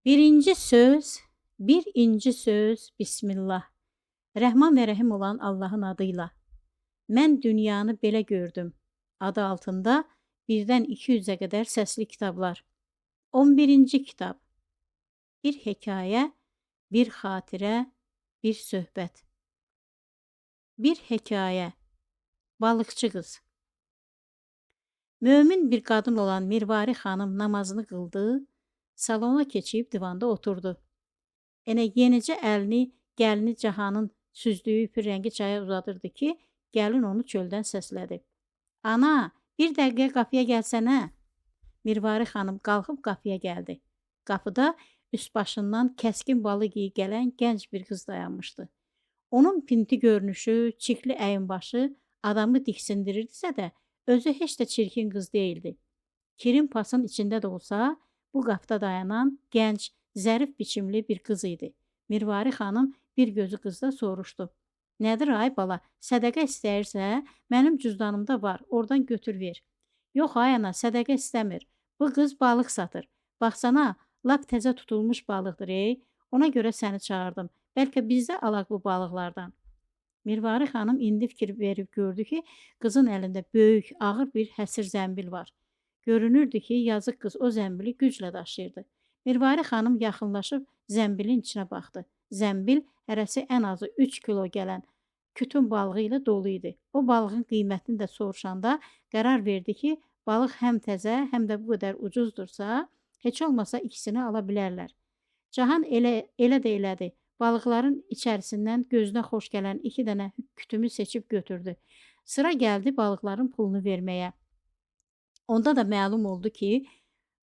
Birinci söz, bir inci söz, Bismillah. Rəhman və Rəhim olan Allahın adıyla. Mən dünyanı belə gördüm. Adı altında 1-dən 200-ə qədər səsli kitablar. 11-ci kitab. Bir hekayə, bir xatirə, bir söhbət. Bir hekayə. Balıqçı qız. Mömin bir qadın olan Mirvari xanım namazını qıldı, salona keçib divanda oturdu. Yenicə əlini gəlini Cahanın süzdüyü pürrəngi çaya uzadırdı ki, gəlin onu çöldən səslədi. Ana, bir dəqiqə qapıya gəlsənə. Mirvari xanım qalxıb qapıya gəldi. Qapıda üst başından kəskin balıq iyi gələn gənc bir qız dayanmışdı. Onun pinti görünüşü, çirkli əyinbaşı adamı diksindirirdisə də, özü heç də çirkin qız değildi. Kirin pasın içində də olsa, bu qapıda dayanan gənc, zərif biçimli bir qız idi. Mirvari xanım bir gözü qızda soruşdu. Nədir ay bala, sədəqə istəyirsə, mənim cüzdanımda var, oradan götür ver. Yox ay ana, sədəqə istəmir. Bu qız balıq satır. Baxsana, lap təzə tutulmuş balıqdır ey. Ona görə səni çağırdım. Bəlkə biz də alaq bu balıqlardan. Mirvari xanım indi fikir verib gördü ki, qızın əlində böyük, ağır bir həsir zəmbil var. Görünürdü ki, yazıq qız o zəmbili güclə daşıyırdı. Mirvari xanım yaxınlaşıb zəmbilin içinə baxdı. Zəmbil hərəsi ən azı 3 kilo gələn kütün balığı ilə dolu idi. O balığın qiymətini də soruşanda qərar verdi ki, balıq həm təzə, həm də bu qədər ucuzdursa, heç olmasa ikisini ala bilərlər. Cahan elə də elədi. Balıqların içərisindən gözünə xoş gələn 2 dənə kütümü seçib götürdü. Sıra gəldi balıqların pulunu verməyə. Onda da məlum oldu ki,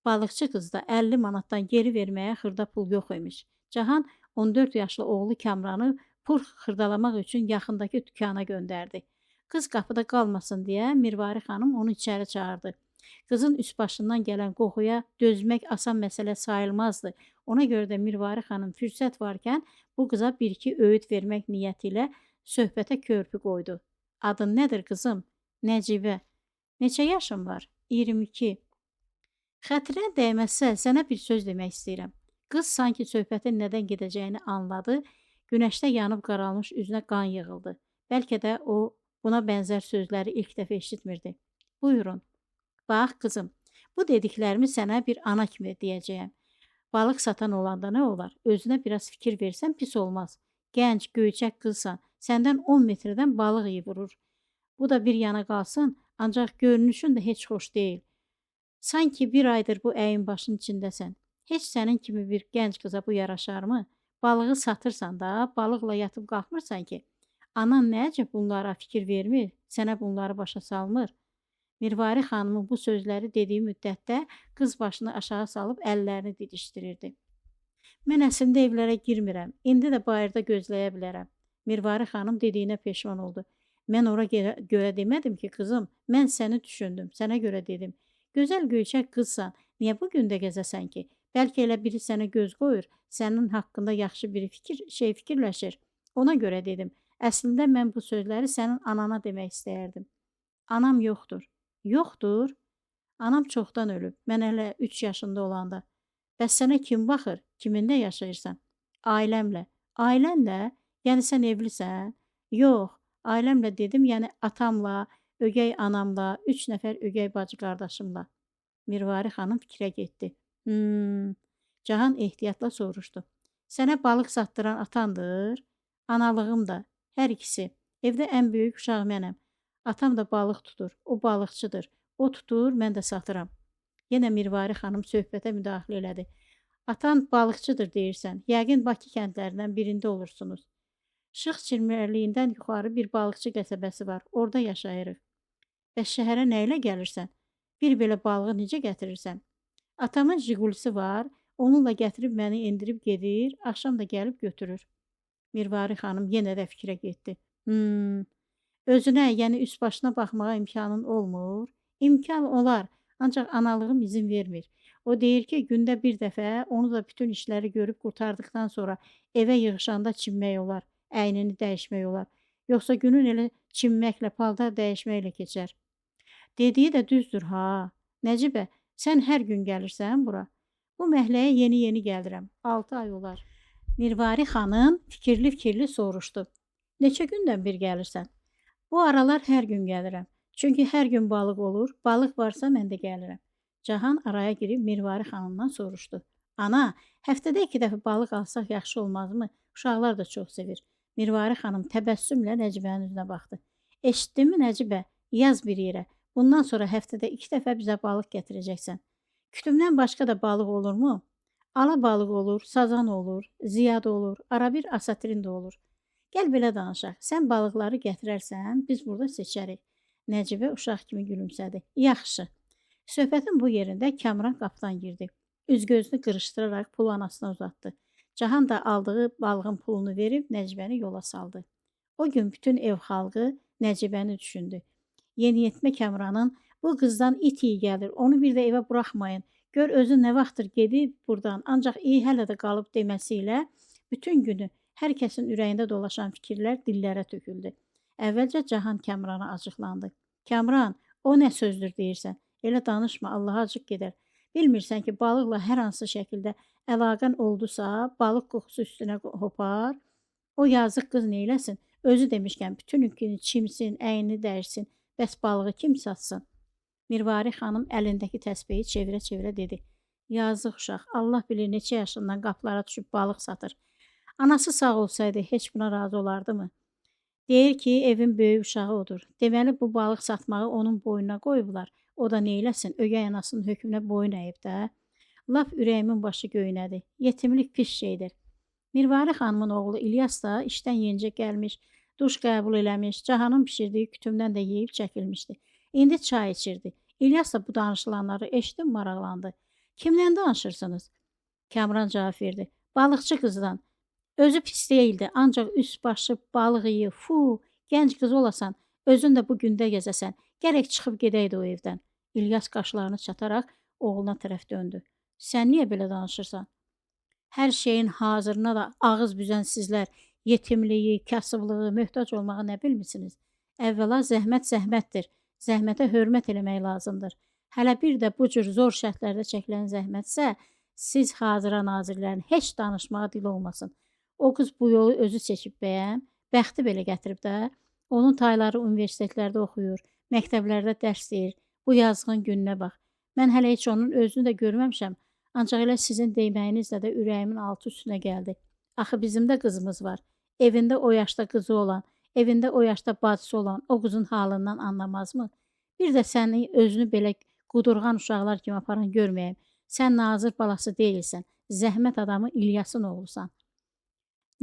balıqçı qızda 50 manatdan geri verməyə xırda pul yox imiş. Cahan 14 yaşlı oğlu Kamranı pul xırdalamaq üçün yaxındakı dükana göndərdi. Qız qapıda qalmasın deyə Mirvari xanım onu içəri çağırdı. Qızın üst başından gələn qoxuya dözmək asan məsələ sayılmazdı. Ona görə də Mirvari xanım fürsət varkən bu qıza bir-iki öyüd vermək niyyəti ilə söhbətə körpü qoydu. Adın nədir qızım? Nəcibə. Neçə yaşın var? 22. Xətirinə dəyməzsə sənə bir söz demək istəyirəm. Qız sanki söhbətin nədən gedəcəyini anladı. Günəşdə yanıb qaralmış üzünə qan yığıldı. Bəlkə də o buna bənzər sözləri ilk dəfə eşitmirdi. Buyurun. Bax qızım, bu dediklərimi sənə bir ana kimi deyəcəyəm. Balıq satan olanda nə olar? Özünə biraz fikir versən pis olmaz. Gənc, göyçək qızsan, səndən 10 metrdən balıq iyi vurur. Bu da bir yana qalsın, ancaq görünüşün də heç xoş deyil. Sanki bir aydır bu əyin başın içindəsən. Heç sənin kimi bir gənc qıza bu yaraşarmı? Balığı satırsan da, balıqla yatıb qalxmırsan ki. Anan nəcə bunlara fikir vermir, sənə bunları başa salmır. Mirvari xanımın bu sözləri dediyi müddətdə qız başını aşağı salıb əllərini didişdirirdi. Mən əslində evlərə girmirəm, indi də bayırda gözləyə bilərəm. Mirvari xanım dediyinə peşman oldu. Mən ora görə demədim ki, qızım, mən səni düşündüm, sənə görə dedim. Gözəl göyçək qızsan, niyə bu gün də gəzəsən ki? Bəlkə elə biri sənə göz qoyur, sənin haqqında yaxşı bir fikirləşir. Ona görə dedim. Əslində mən bu sözləri sənin anana demək istəyərdim. Anam yoxdur. Yoxdur? Anam çoxdan ölüb. Mən hələ 3 yaşında olanda. Bəs sənə kim baxır? Kiminlə yaşayırsan? Ailəmlə. Ailənlə? Yəni sən evlisən? Yox. Ailəmlə dedim, yəni atamla, ögey anamla, 3 nəfər ögey bacı qardaşımla. Mirvari xanım fikrə getdi. Cahan ehtiyatla soruşdu. Sənə balıq satdıran atandır? Analığım da. Hər ikisi. Evdə ən böyük uşaq mənəm. Atam da balıq tutur. O balıqçıdır. O tutur, mən də satıram. Yenə Mirvari xanım söhbətə müdaxilə elədi. Atan balıqçıdır deyirsən. Yəqin Bakı kəndlərindən birində olursunuz. Şıx çirmərliyindən yuxarı bir balıqçı qəsəbəsi var. Orada yaşayırıq. Bəs şəhərə nə ilə gəlirsən? Bir belə balığı necə gətirirsən? Atamın jigulisi var. Onunla gətirib məni endirib gedir. Axşam da gəlib götürür. Mirvari xanım yenə də fikrə getdi. Özünə, yəni üst başına baxmağa imkanın olmur. İmkan olar, ancaq analığım izin vermir. O deyir ki, gündə bir dəfə onu da bütün işləri görüb qurtardıqdan sonra evə yığışanda çimmək olar, əynini dəyişmək olar. Yoxsa günün elə çimməklə, paltar dəyişməklə keçər. Dediyi də düzdür ha. Nəcibə, sən hər gün gəlirsən bura. Bu məhləyə yeni gəlirəm. 6 ay olar. Mirvari xanım fikirli soruşdu. Neçə gündən bir gəlirsən? Bu aralar hər gün gəlirəm. Çünki hər gün balıq olur. Balıq varsa mən də gəlirəm. Cahan araya girib Mirvari xanımdan soruşdu. Ana, həftədə 2 dəfə balıq alsaq yaxşı olmazmı? Uşaqlar da çox sevir. Mirvari xanım təbəssümlə Nəcibənin üzünə baxdı. Eşitdinmi Nəcibə? Yaz bir yerə. Bundan sonra həftədə 2 dəfə bizə balıq gətirəcəksən. Kütümdən başqa da balıq olurmu? Ala balıq olur, sazan olur, ziyad olur, arabir asatrin də olur. Gəl belə danışaq. Sən balıqları gətirərsən, biz burada seçərik. Nəcibə uşaq kimi gülümsədi. Yaxşı. Söhbətin bu yerində Kamran qapıdan girdi. Üz-gözünü qırışdıraraq pul anasına uzatdı. Cahan da aldığı balığın pulunu verib Nəcibəni yola saldı. O gün bütün ev xalqı Nəcibəni düşündü. Yeniyetmə Kamranın bu qızdan it iyi gəlir, onu bir də evə buraxmayın. Gör özü nə vaxtdır gedib buradan, ancaq iyi hələ də qalıb deməsi ilə bütün günü hər kəsin ürəyində dolaşan fikirlər dillərə töküldü. Əvvəlcə Cahan Kamrana acıqlandı. Kamran, o nə sözdür deyirsən? Elə danışma, Allaha acıq gedər. Bilmirsən ki, balıqla hər hansı şəkildə əlaqən oldusa, balıq qoxusu üstünə hopar. O yazıq qız neyləsin? Özü demişkən bütün yükünü çimsin, əynini dərsin, bəs balığı kim satsın? Mirvari xanım əlindəki təsbehi çevirə-çevirə dedi. Yazıq uşaq, Allah bilir neçə yaşından qapılara düşüb balıq satır. Anası sağ olsaydı heç buna razı olardı mı? Deyir ki, evin böyük uşağı odur. Deməli bu balıq satmağı onun boynuna qoyublar. O da neyləsin, ögey anasının hökmünə boyun əyib də. Lap ürəyimin başı göynədi. Yetimlik pis şeydir. Mirvari xanımın oğlu İlyas da işdən yenicə gəlmiş, duş qəbul eləmiş, Cahanın pişirdiyi kütümdən də yeyib çəkilmişdi. İndi çay içirdi. İlyas da bu danışılanları eşitib maraqlandı. Kimdən danışırsınız? Kamran cavab verdi. Balıqçı qızdan. Özü pis deyildi, ancaq üst başı balıq yiyir. Fu, gənc qız olasan, özün də bu gündə gəzəsən. Gərək çıxıb gedəydi o evdən. İlyas qaşlarını çataraq oğluna tərəf döndü. Sən niyə belə danışırsan? Hər şeyin hazırına da ağız büzən sizlər yetimliyi, kasıblığı, möhtac olmağı nə bilmisiniz? Əvvəla zəhmət zəhmətdir. Zəhmətə hörmət eləmək lazımdır. Hələ bir də bu cür zor şərtlərdə çəkilən zəhmətsə, siz hazıra nazirlərin heç danışmağa dil olmasın. O qız bu yolu özü seçib bəyəm, bəxti belə gətirib də, onun tayları universitetlərdə oxuyur, məktəblərdə dərs deyir, bu yazığın gününə bax. Mən hələ heç onun özünü də görməmişəm, ancaq elə sizin deyməyinizlə də ürəyimin altı üstünə gəldi. Axı bizim də qızımız var, evində o yaşda qızı olan, evində o yaşda bacısı olan o qızın halından anlamazmı? Bir də səni özünü belə qudurğan uşaqlar kimi aparan görməyəm. Sən nazır balası deyilsən, zəhmət adamı İlyasın oğlusan.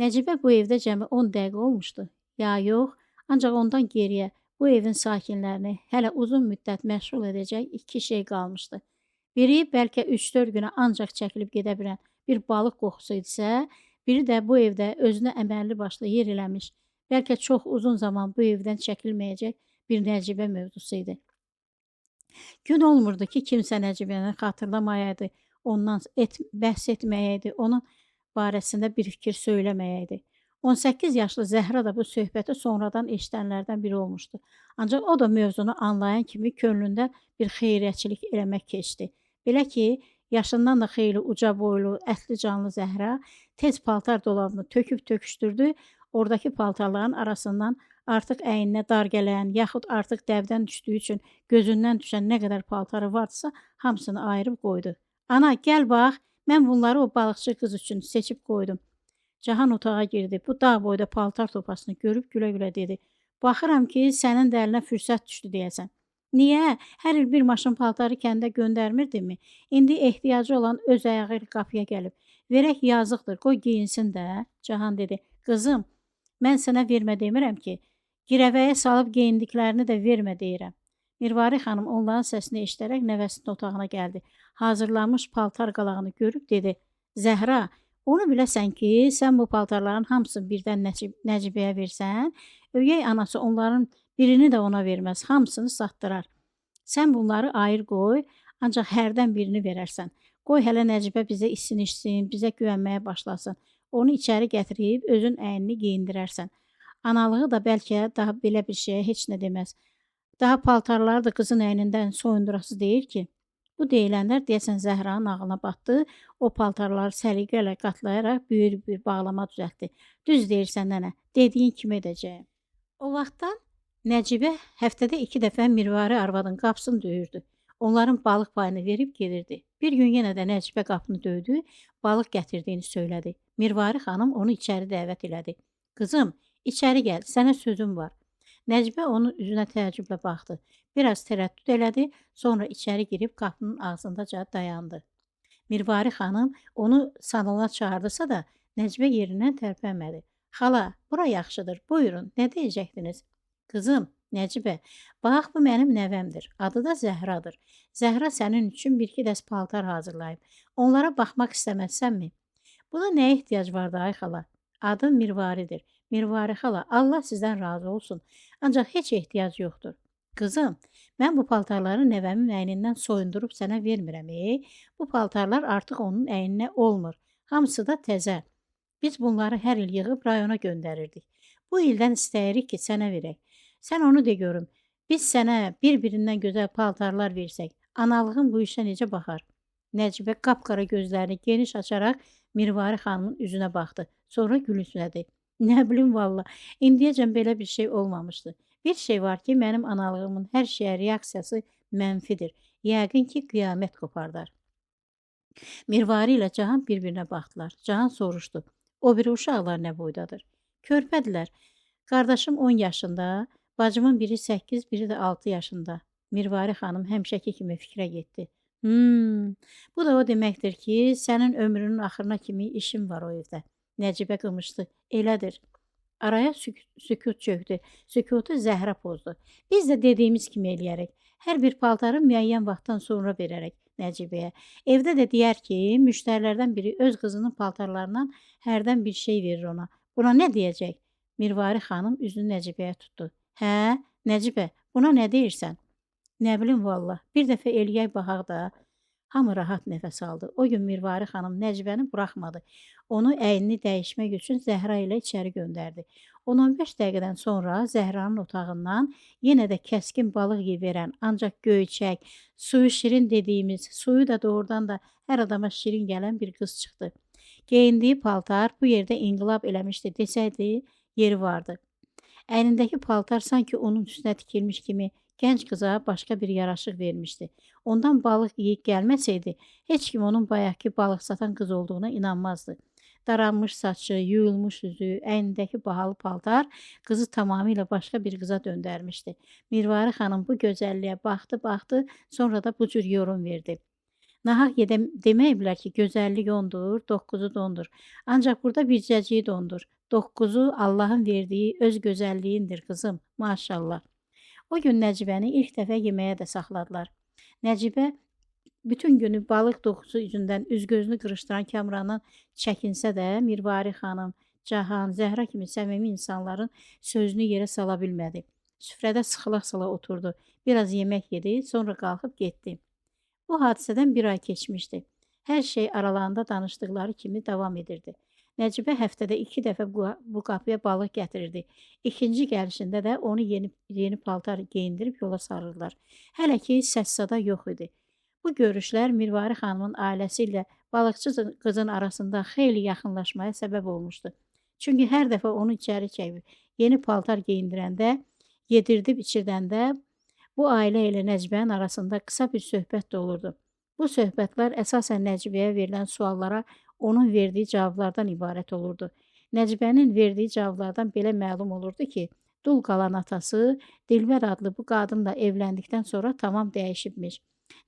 Nəcibə bu evdə cəmi 10 dəqiqə olmuşdu. Ya yox, ancaq ondan geriyə bu evin sakinlərini hələ uzun müddət məşğul edəcək 2 şey qalmışdı. Biri bəlkə 3-4 günə ancaq çəkilib gedə bilən bir balıq qoxusu idisə, biri də bu evdə özünə əməlli başlı yer eləmiş, bəlkə çox uzun zaman bu evdən çəkilməyəcək bir Nəcibə mövzusu idi. Gün olmurdu ki, kimsə Nəcibəni xatırlamayaydı, ondan bəhs etməyəydi, onun barəsində bir fikir söyləməyəydi. 18 yaşlı Zəhra da bu söhbəti sonradan eşidənlərdən biri olmuşdu. Ancaq o da mövzunu anlayan kimi könlündən bir xeyriyyətçilik eləmək keçdi. Belə ki, yaşından da xeyli uca boylu, ətli canlı Zəhra tez paltar dolabını töküb töküşdürdü, oradakı paltarların arasından artıq əyninə dar gələn, yaxud artıq dəvdən düşdüyü üçün gözündən düşən nə qədər paltarı vardısa, hamısını ayırıb qoydu. Ana, gəl bax, mən bunları o balıqçı qız üçün seçib qoydum. Cahan otağa girdi. Bu dağ boyda paltar topasını görüb gülə-gülə dedi. Baxıram ki, sənin də əlinə fürsət düşdü deyəsən. Niyə? Hər il bir maşın paltarı kəndə göndərmirdimi? İndi ehtiyacı olan öz ayağı ilə qapıya gəlib. Verək yazıqdır, qoy giyinsin də. Cahan dedi. Qızım, mən sənə vermə demirəm ki, girəvəyə salıb geyindiklərini də vermə deyirəm. Mirvari xanım onların səsini eşidərək nəvəsinin otağına gəldi. Hazırlanmış paltar qalağını görüb dedi. Zəhra, onu biləsən ki, sən bu paltarların hamısını birdən Nəcibəyə versən, ögey anası onların birini də ona verməz, hamısını satdırar. Sən bunları ayır qoy, ancaq hərdən birini verərsən. Qoy hələ Nəcibə bizə isinişsin, bizə güvənməyə başlasın. Onu içəri gətirib özün əynini geyindirərsən. Analığı da bəlkə daha belə bir şeyə heç nə deməz. Daha paltarları da qızın əynindən soyundurası deyir ki. Bu deyilənlər deyəsən Zəhranın ağlına batdı. O paltarları səliqə ilə qatlayaraq böyük bir bağlama düzəltdi. Düz deyirsən nənə, dediyin kimi edəcəyəm. O vaxtdan Nəcibə həftədə 2 dəfə Mirvari arvadın qapısını döyürdü. Onların balıq payını verib gedirdi. Bir gün yenə də Nəcibə qapını döydü, balıq gətirdiyini söylədi. Mirvari xanım onu içəri dəvət elədi. Qızım, içəri gəl, sənə sözüm var. Nəcibə onun üzünə təəccüblə baxdı. Biraz tərəddüd elədi, sonra içəri girib qapının ağzındaca dayandı. Mirvari xanım onu salona çağırdısa da Nəcibə yerindən tərpənmədi. Xala, bura yaxşıdır, buyurun, nə deyəcəkdiniz? Qızım, Nəcibə, bax bu mənim nəvəmdir. Adı da Zəhradır. Zəhra sənin üçün bir-iki dəst paltar hazırlayıb. Onlara baxmaq istəməzsənmi? Buna nə ehtiyac vardı ay xala? Adım Mirvaridir. Mirvari xala, Allah sizdən razı olsun. Ancaq heç ehtiyac yoxdur. Qızım, mən bu paltarları nəvəmin əynindən soyundurub sənə vermirəm. Bu paltarlar artıq onun əyninə olmur. Hamısı da təzə. Biz bunları hər il yığıb rayona göndərirdik. Bu ildən istəyirik ki, sənə verək. Sən onu de görüm. Biz sənə bir-birindən gözəl paltarlar versək, analığın bu işə necə baxar? Nəcibə qapqara gözlərini geniş açaraq Mirvari xanımın üzünə baxdı. Sonra gülümsündü. Nə bilim valla, indiyəcən belə bir şey olmamışdı. Bir şey var ki, mənim analığımın hər şeyə reaksiyası mənfidir. Yəqin ki, qiyamət qopardar. Mirvari ilə Cahan bir-birinə baxdılar. Cahan soruşdu. O biri uşaqlar nə boydadır? Körpədirlər. Qardaşım 10 yaşında, bacımın biri 8, biri də 6 yaşında. Mirvari xanım həmişəki kimi fikrə getdi. Bu da o deməkdir ki, sənin ömrünün axırına kimi işin var o evdə. Nəcibə qımışdı. Elədir. Araya sükut çöktü. Sükutu Zəhra pozdu. Biz də dediyimiz kimi eləyərək. Hər bir paltarı müəyyən vaxtdan sonra verərək Nəcibəyə. Evdə də deyər ki, müştərilərdən biri öz qızının paltarlarından hərdən bir şey verir ona. Buna nə deyəcək? Mirvari xanım üzünü Nəcibəyə tutdu. Hə, Nəcibə, buna nə deyirsən? Nə bilim valla, bir dəfə eləyək baxaq da. Hamı rahat nəfəs aldı. O gün Mirvari xanım Nəcibəni buraxmadı. Onu əynini dəyişmək üçün Zəhra ilə içəri göndərdi. 10-15 dəqiqədən sonra Zəhranın otağından yenə də kəskin balıq yeyi verən, ancaq göyçək, suyu şirin dediyimiz, suyu da doğrudan da hər adama şirin gələn bir qız çıxdı. Geyindiyi paltar bu yerdə inqilab eləmişdi desəydi, yeri vardı. Əynindəki paltar sanki onun üstünə tikilmiş kimi gənc qıza başqa bir yaraşıq vermişdi. Ondan balıq yeyib gəlməsəydi, heç kim onun bayaqki balıq satan qız olduğuna inanmazdı. Daranmış saçı, yuyulmuş üzü, əynindəki bahalı paltar qızı tamamilə başqa bir qıza döndərmişdi. Mirvari xanım bu gözəlliyə baxdı, sonra da bu cür yorum verdi. Nahaq deməyiblər ki, gözəllik ondur, 9-u dondur. Ancaq burada bircəciyi dondur. 9-u Allahın verdiyi öz gözəlliyindir qızım, maşallah. O gün Nəcibəni ilk dəfə yeməyə də saxladılar. Nəcibə bütün günü balıq dokusu üzündən üz-gözünü qırışdıran Kamrandan çəkinsə də Mirvari xanım, Cahan, Zəhra kimi səmimi insanların sözünü yerə sala bilmədi. Süfrədə sıxıla-sıxıla oturdu. Biraz yemək yedi, sonra qalxıb getdi. Bu hadisədən bir ay keçmişdi. Hər şey aralarında danışdıqları kimi davam edirdi. Nəcibə həftədə 2 dəfə bu qapıya balıq gətirirdi. İkinci gəlişində də onu yeni paltar geyindirib yola sarırdılar. Hələ ki, səs-sada yox idi. Bu görüşlər Mirvari xanımın ailəsi ilə balıqçı qızın arasında xeyli yaxınlaşmaya səbəb olmuşdu. Çünki hər dəfə onu içəri çəkib yeni paltar geyindirəndə, yedirdib içirdəndə bu ailə ilə Nəcbənin arasında qısa bir söhbət də olurdu. Bu söhbətlər əsasən Nəcbəyə verilən suallara onun verdiyi cavablardan ibarət olurdu. Nəcbənin verdiyi cavablardan belə məlum olurdu ki, dul qalan atası Dilbər adlı bu qadınla evləndikdən sonra tamam dəyişibmiş.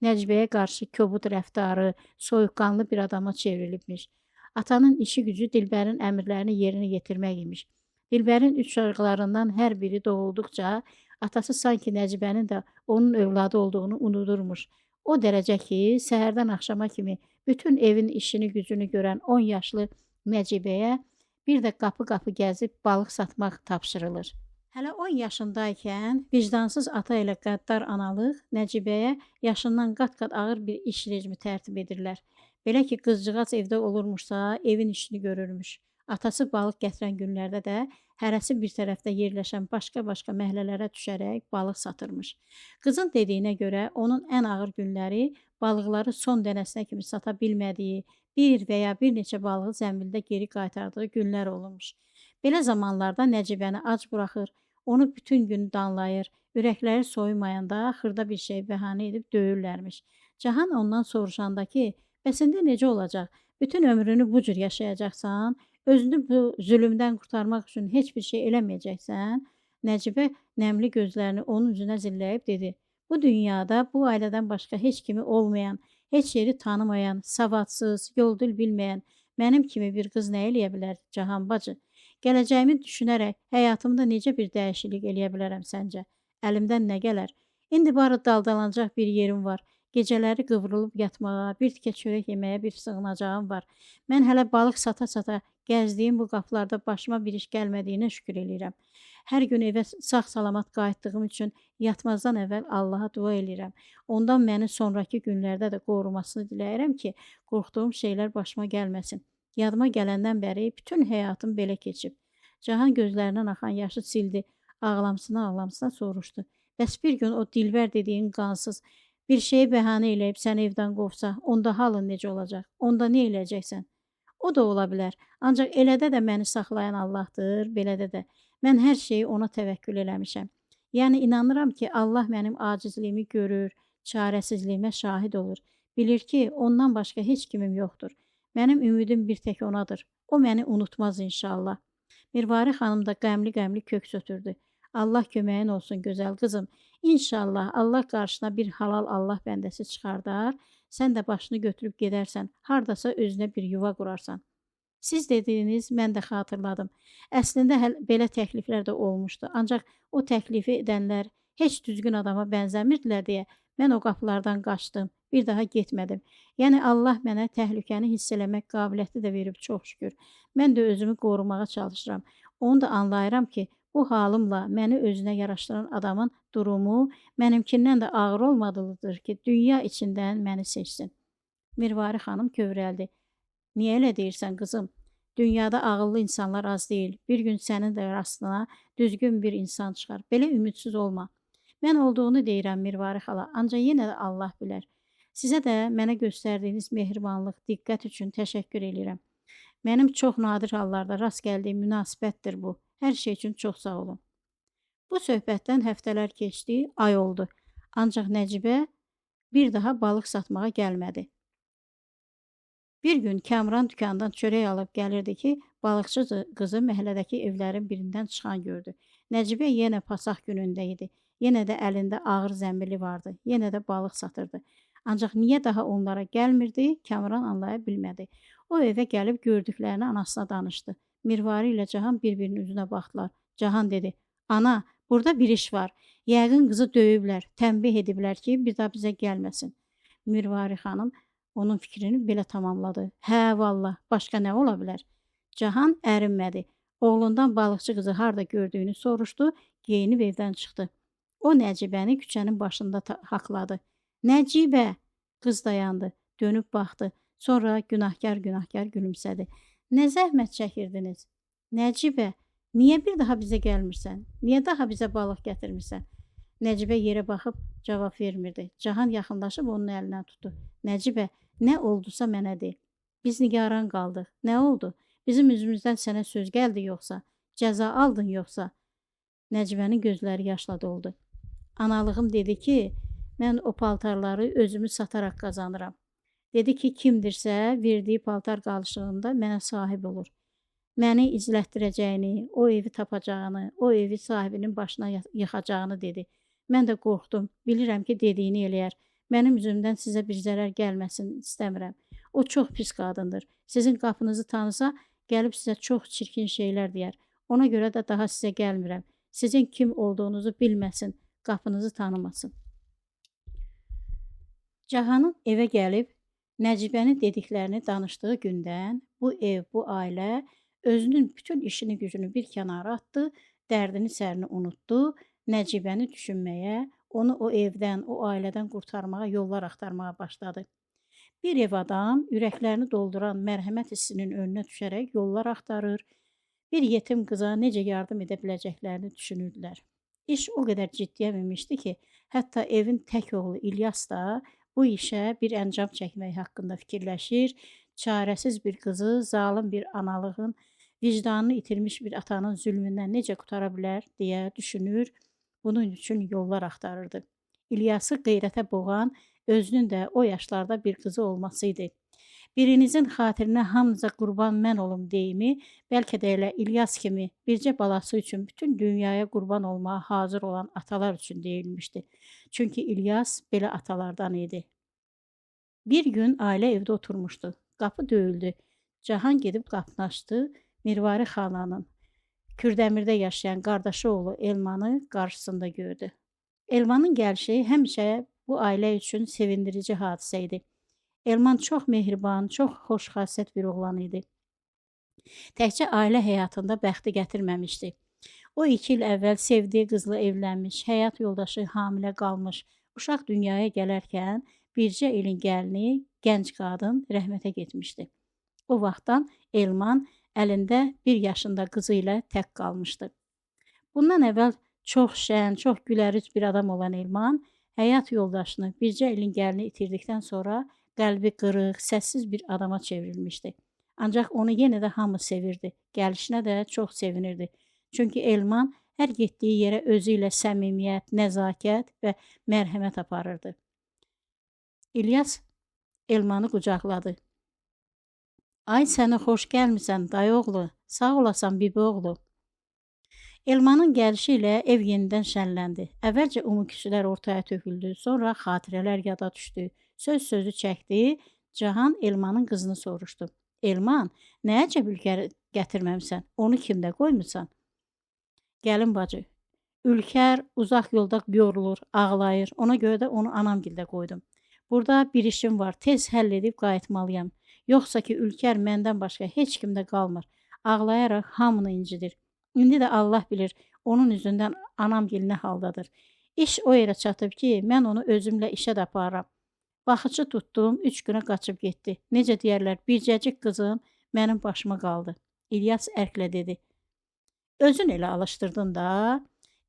Nəcbəyə qarşı kobud rəftarı, soyuqqanlı bir adama çevrilibmiş. Atanın işi gücü Dilbərin əmrlərini yerinə yetirmək imiş. Dilbərin 3 uşaqlarından hər biri doğulduqca atası sanki Nəcbənin də onun övladı olduğunu unudurmuş. O dərəcə ki, səhərdən axşama kimi bütün evin işini gücünü görən 10 yaşlı Nəcəbəyə bir də qapı-qapı gəzib balıq satmaq tapşırılır. Hələ 10 yaşındaykən vicdansız ata ilə qəddar analıq Nəcəbəyə yaşından qat-qat ağır bir iş rejimi tərtib edirlər. Belə ki, qızcığaz evdə olurmuşsa, evin işini görürmüş. Atası balıq gətirən günlərdə də hərəsi bir tərəfdə yerləşən başqa-başqa məhəllələrə düşərək balıq satırmış. Qızın dediyinə görə onun ən ağır günləri balıqları son dənəsinə kimi sata bilmədiyi, bir və ya bir neçə balığı zəmbildə geri qaytardığı günlər olurmuş. Belə zamanlarda Nəcibəni ac buraxır, onu bütün gün danlayır, ürəkləri soyumayanda xırda bir şey bəhanə edib döyürlərmiş. Cahan ondan soruşanda ki, bəs indi necə olacaq? Bütün ömrünü bu cür yaşayacaqsan, özünü bu zülmdən qurtarmaq üçün heç bir şey eləməyəcəksən? Nəcibə nəmli gözlərini onun üzünə zilləyib dedi. Bu dünyada bu ailədən başqa heç kimi olmayan, heç yeri tanımayan, savadsız, yol dil bilməyən mənim kimi bir qız nə eləyə bilər Cahan bacı? Gələcəyimi düşünərək həyatımda necə bir dəyişiklik eləyə bilərəm səncə? Əlimdən nə gələr? İndi barı daldalanacaq bir yerim var. Gecələri qıvrılıb yatmağa, bir tikə çörək yeməyə bir sığınacağım var. Mən hələ balıq sata-sata gəzdiyim bu qapılarda başıma bir iş gəlmədiyinə şükür eləyirəm. Hər gün evə sağ-salamat qayıtdığım üçün yatmazdan əvvəl Allaha dua eləyirəm. Ondan məni sonrakı günlərdə də qorumasını diləyirəm ki, qorxduğum şeylər başıma gəlməsin. Yadıma gələndən bəri bütün həyatım belə keçib. Cahan gözlərindən axan yaşı sildi, ağlamsına-ağlamsına soruşdu. Bəs bir gün o Dilbər dediyin qansız bir şeyi bəhanə eləyib səni evdən qovsa, onda halın necə olacaq? Onda nə eləyəcəksən? O da ola bilər. Ancaq elədə də məni saxlayan Allahdır, belədə də. Mən hər şeyi ona təvəkkül eləmişəm. Yəni inanıram ki, Allah mənim acizliyimi görür, çarəsizliyimə şahid olur. Bilir ki, ondan başqa heç kimim yoxdur. Mənim ümidim bir tək onadır. O məni unutmaz inşallah. Mirvari xanım da qəmli-qəmli köks ötürdü. Allah köməyin olsun gözəl qızım. İnşallah Allah qarşına bir halal Allah bəndəsi çıxardar, sən də başını götürüb gedərsən, hardasa özünə bir yuva qurarsan. Siz dediyiniz mən də xatırladım. Əslində belə təkliflər də olmuşdu. Ancaq o təklifi edənlər heç düzgün adama bənzəmirdilər deyə mən o qapılardan qaçdım. Bir daha getmədim. Yəni Allah mənə təhlükəni hiss eləmək qabiliyyəti də verib çox şükür. Mən də özümü qorumağa çalışıram. Onu da anlayıram ki, bu halımla məni özünə yaraşdıran adamın durumu mənimkindən də ağır olmalıdır ki, dünya içindən məni seçsin. Mirvari xanım kövrəldi. Niyə elə deyirsən qızım? Dünyada ağıllı insanlar az deyil. Bir gün sənin də rastına düzgün bir insan çıxar. Belə ümidsiz olma. Mən olduğunu deyirəm Mirvari xala, ancaq yenə də Allah bilər. Sizə də mənə göstərdiyiniz mehribanlıq, diqqət üçün təşəkkür edirəm. Mənim çox nadir hallarda rast gəldiyim münasibətdir bu. Hər şey üçün çox sağ olun. Bu söhbətdən həftələr keçdi, ay oldu. Ancaq Nəcibə bir daha balıq satmağa gəlmədi. Bir gün Kamran dükandan çörək alıb gəlirdi ki, balıqçı qızı məhəllədəki evlərin birindən çıxan gördü. Nəcibə yenə pasaq günündə idi. Yenə də əlində ağır zəmbili vardı. Yenə də balıq satırdı. Ancaq niyə daha onlara gəlmirdi, Kamran anlaya bilmədi. O evə gəlib gördüklərini anasına danışdı. Mirvari ilə Cahan bir-birinin üzünə baxdılar. Cahan dedi, ana, burada bir iş var. Yəqin qızı döyüblər, tənbih ediblər ki, bir daha bizə gəlməsin. Mirvari xanım onun fikrini belə tamamladı. Hə, vallah, başqa nə ola bilər? Cahan ərinmədi. Oğlundan balıqçı qızı harda gördüyünü soruşdu, geyinib evdən çıxdı. O Nəcibəni küçənin başında haqladı. Nəcibə! Qız dayandı, dönüb baxdı. Sonra günahkar-günahkar gülümsədi. Nə zəhmət çəkirdiniz? Nəcibə, niyə bir daha bizə gəlmirsən? Niyə daha bizə balıq gətirmirsən? Nəcibə yerə baxıb cavab vermirdi. Cahan yaxınlaşıb onun əlindən tutdu. Nəcibə, nə oldusa mənə de. Biz nigaran qaldıq. Nə oldu? Bizim üzümüzdən sənə söz gəldi yoxsa? Cəza aldın yoxsa? Nəcibənin gözləri yaşla doldu. Analığım dedi ki, mən o paltarları özümü sataraq qazanıram. Dedi ki, kimdirsə verdiyi paltar qalışığında mənə sahib olur. Məni izlətdirəcəyini, o evi tapacağını, o evi sahibinin başına yıxacağını dedi. Mən də qorxdum. Bilirəm ki, dediyini eləyər. Mənim üzümdən sizə bir zərər gəlməsin istəmirəm. O çox pis qadındır. Sizin qapınızı tanısa, gəlib sizə çox çirkin şeylər deyər. Ona görə də daha sizə gəlmirəm. Sizin kim olduğunuzu bilməsin, qapınızı tanımasın. Cahanın evə gəlib Nəcibəni dediklərini danışdığı gündən bu ev, bu ailə özünün bütün işini gücünü bir kənara atdı, dərdini sərini unutdu, Nəcibəni düşünməyə, onu o evdən, o ailədən qurtarmağa yollar axtarmağa başladı. Bir ev adam ürəklərini dolduran mərhəmət hissinin önünə düşərək yollar axtarır, bir yetim qıza necə yardım edə biləcəklərini düşünürdülər. İş o qədər ciddiyə minmişdi ki, hətta evin tək oğlu İlyas da bu işə bir əncam çəkmək haqqında fikirləşir, çarəsiz bir qızı zalım bir analığın, vicdanını itirmiş bir atanın zülmündən necə qutara bilər deyə düşünür, bunun üçün yollar axtarırdı. İlyası qeyrətə boğan, özünün də o yaşlarda bir qızı olması idi. Birinizin xatirinə hamınıza qurban mən olum deyimi, bəlkə də elə İlyas kimi bircə balası üçün bütün dünyaya qurban olmağa hazır olan atalar üçün deyilmişdi. Çünki İlyas belə atalardan idi. Bir gün ailə evdə oturmuşdu. Qapı döyüldü. Cahan gedib qapını açdı. Mirvari xananın Kürdəmirdə yaşayan qardaşı oğlu Elmanı qarşısında gördü. Elmanın gəlişi həmişə bu ailə üçün sevindirici hadisə idi. Elman çox mehriban, çox xoş xasiyyət bir oğlan idi. Təkcə ailə həyatında bəxti gətirməmişdi. O 2 il əvvəl sevdiyi qızla evlənmiş, həyat yoldaşı hamilə qalmış, uşaq dünyaya gələrkən bircə ilin gəlini, gənc qadın rəhmətə getmişdi. O vaxtdan Elman əlində 1 yaşında qızı ilə tək qalmışdı. Bundan əvvəl çox şən, çox gülərüz bir adam olan Elman, həyat yoldaşını bircə ilin gəlini itirdikdən sonra qəlbi qırıq, səssiz bir adama çevrilmişdi. Ancaq onu yenə də hamı sevirdi, gəlişinə də çox sevinirdi. Çünki Elman hər getdiyi yerə özü ilə səmimiyyət, nəzakət və mərhəmət aparırdı. İlyas Elmanı qucaqladı. Ay sənə xoş gəlmisən dayı oğlu, sağ olasan bibi oğlu. Elmanın gəlişi ilə ev yenidən şənləndi. Əvvəlcə umuküsülər ortaya töküldü, sonra xatirələr yada düşdü. Söz sözü çəkdi, Cahan Elmanın qızını soruşdu. Elman, nə əcəb ülkər gətirməmsən, onu kimdə qoymusan? Gəlin bacı, Ülkər uzaq yolda yorulur, ağlayır, ona görə də onu anamgildə qoydum. Burada bir işim var, tez həll edib qayıtmalıyam. Yoxsa ki, Ülkər məndən başqa heç kimdə qalmır. Ağlayaraq hamını incidir. İndi də Allah bilir, onun üzündən anamgil nə haldadır. İş o yerə çatıb ki, mən onu özümlə işə də aparıram. Baxıcı tutdum, 3 günə qaçıb getdi. Necə deyərlər, bircəcik qızım mənim başıma qaldı. İlyas ərklə dedi. Özün elə alışdırdın da.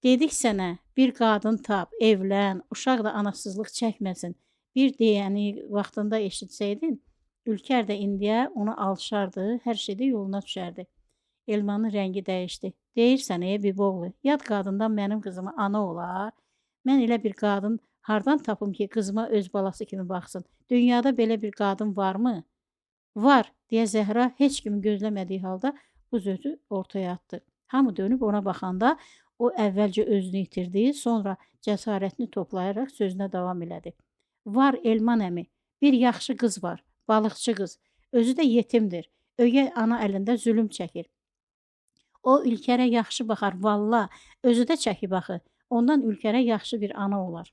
Dedik sənə, bir qadın tap, evlən, uşaq da anasızlıq çəkməsin. Bir deyəni vaxtında eşitsəydin, Ülkər də indiyə ona alışardı, hər şeydə yoluna düşərdi. Elmanın rəngi dəyişdi. Deyirsən, biboğlu, yad qadından mənim qızıma ana olar. Mən elə bir qadın hardan tapım ki, qızıma öz balası kimi baxsın? Dünyada belə bir qadın varmı? Var, deyə Zəhra heç kimi gözləmədiyi halda bu sözü ortaya atdı. Hamı dönüb ona baxanda o əvvəlcə özünü itirdi, sonra cəsarətini toplayaraq sözünə davam elədi. Var Elman əmi, bir yaxşı qız var. Balıqçı qız, özü də yetimdir, ögey ana əlində zülüm çəkir. O Ülkərə yaxşı baxar, valla, özü də çəkib axı, ondan Ülkərə yaxşı bir ana olar.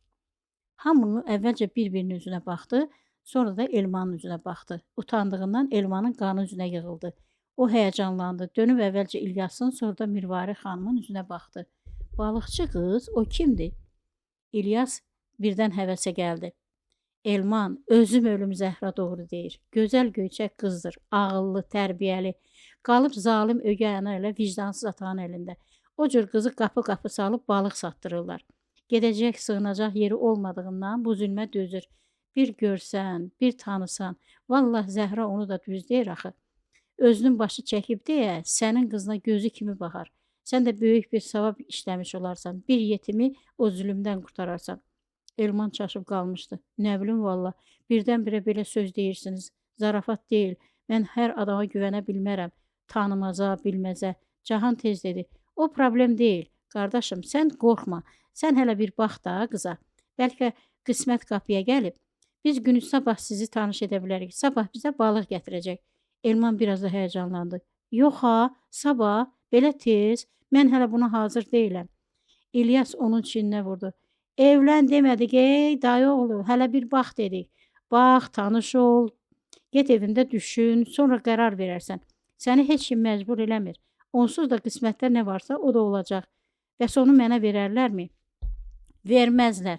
Hamını əvvəlcə bir-birinin üzünə baxdı, sonra da Elmanın üzünə baxdı. Utandığından Elmanın qanı üzünə yığıldı. O həyəcanlandı, dönüb əvvəlcə İlyasın, sonra da Mirvari xanımın üzünə baxdı. Balıqçı qız, o kimdir? İlyas birdən həvəsə gəldi. Elman, özüm ölüm Zəhra doğru deyir. Gözəl göyçək qızdır, ağıllı, tərbiyəli. Qalıb zalim ögey ana ilə vicdansız atanın əlində. O cür qızı qapı-qapı salıb balıq satdırırlar. Gedəcək, sığınacaq yeri olmadığından bu zülmə dözür. Bir görsən, bir tanısan, vallah Zəhra onu da düz deyir axı. Özünün başı çəkib deyə sənin qızına gözü kimi baxar. Sən də böyük bir savab işləmiş olarsan. Bir yetimi o zülümdən qurtararsan. Elman çaşıb qalmışdı. Nə bilim valla, birdən-birə belə söz deyirsiniz. Zarafat deyil. Mən hər adama güvənə bilmərəm. Tanımaza, bilməzə. Cahan tez dedi. O problem deyil. Qardaşım, sən qorxma. Sən hələ bir bax da qıza. Bəlkə qismət qapıya gəlib. Biz günü sabah sizi tanış edə bilərik. Sabah bizə balıq gətirəcək. Elman biraz da həyəcanlandı. Yox ha, sabah, belə tez. Mən hələ buna hazır deyiləm. İlyas onun çininə vurdu. Evlən demədik, dayı oğlu, hələ bir bax dedik. Bax, tanış ol, get evində düşün, sonra qərar verərsən. Səni heç kim məcbur eləmir. Onsuz da qismətdə nə varsa o da olacaq. Bəs onu mənə verərlərmi? Verməzlər.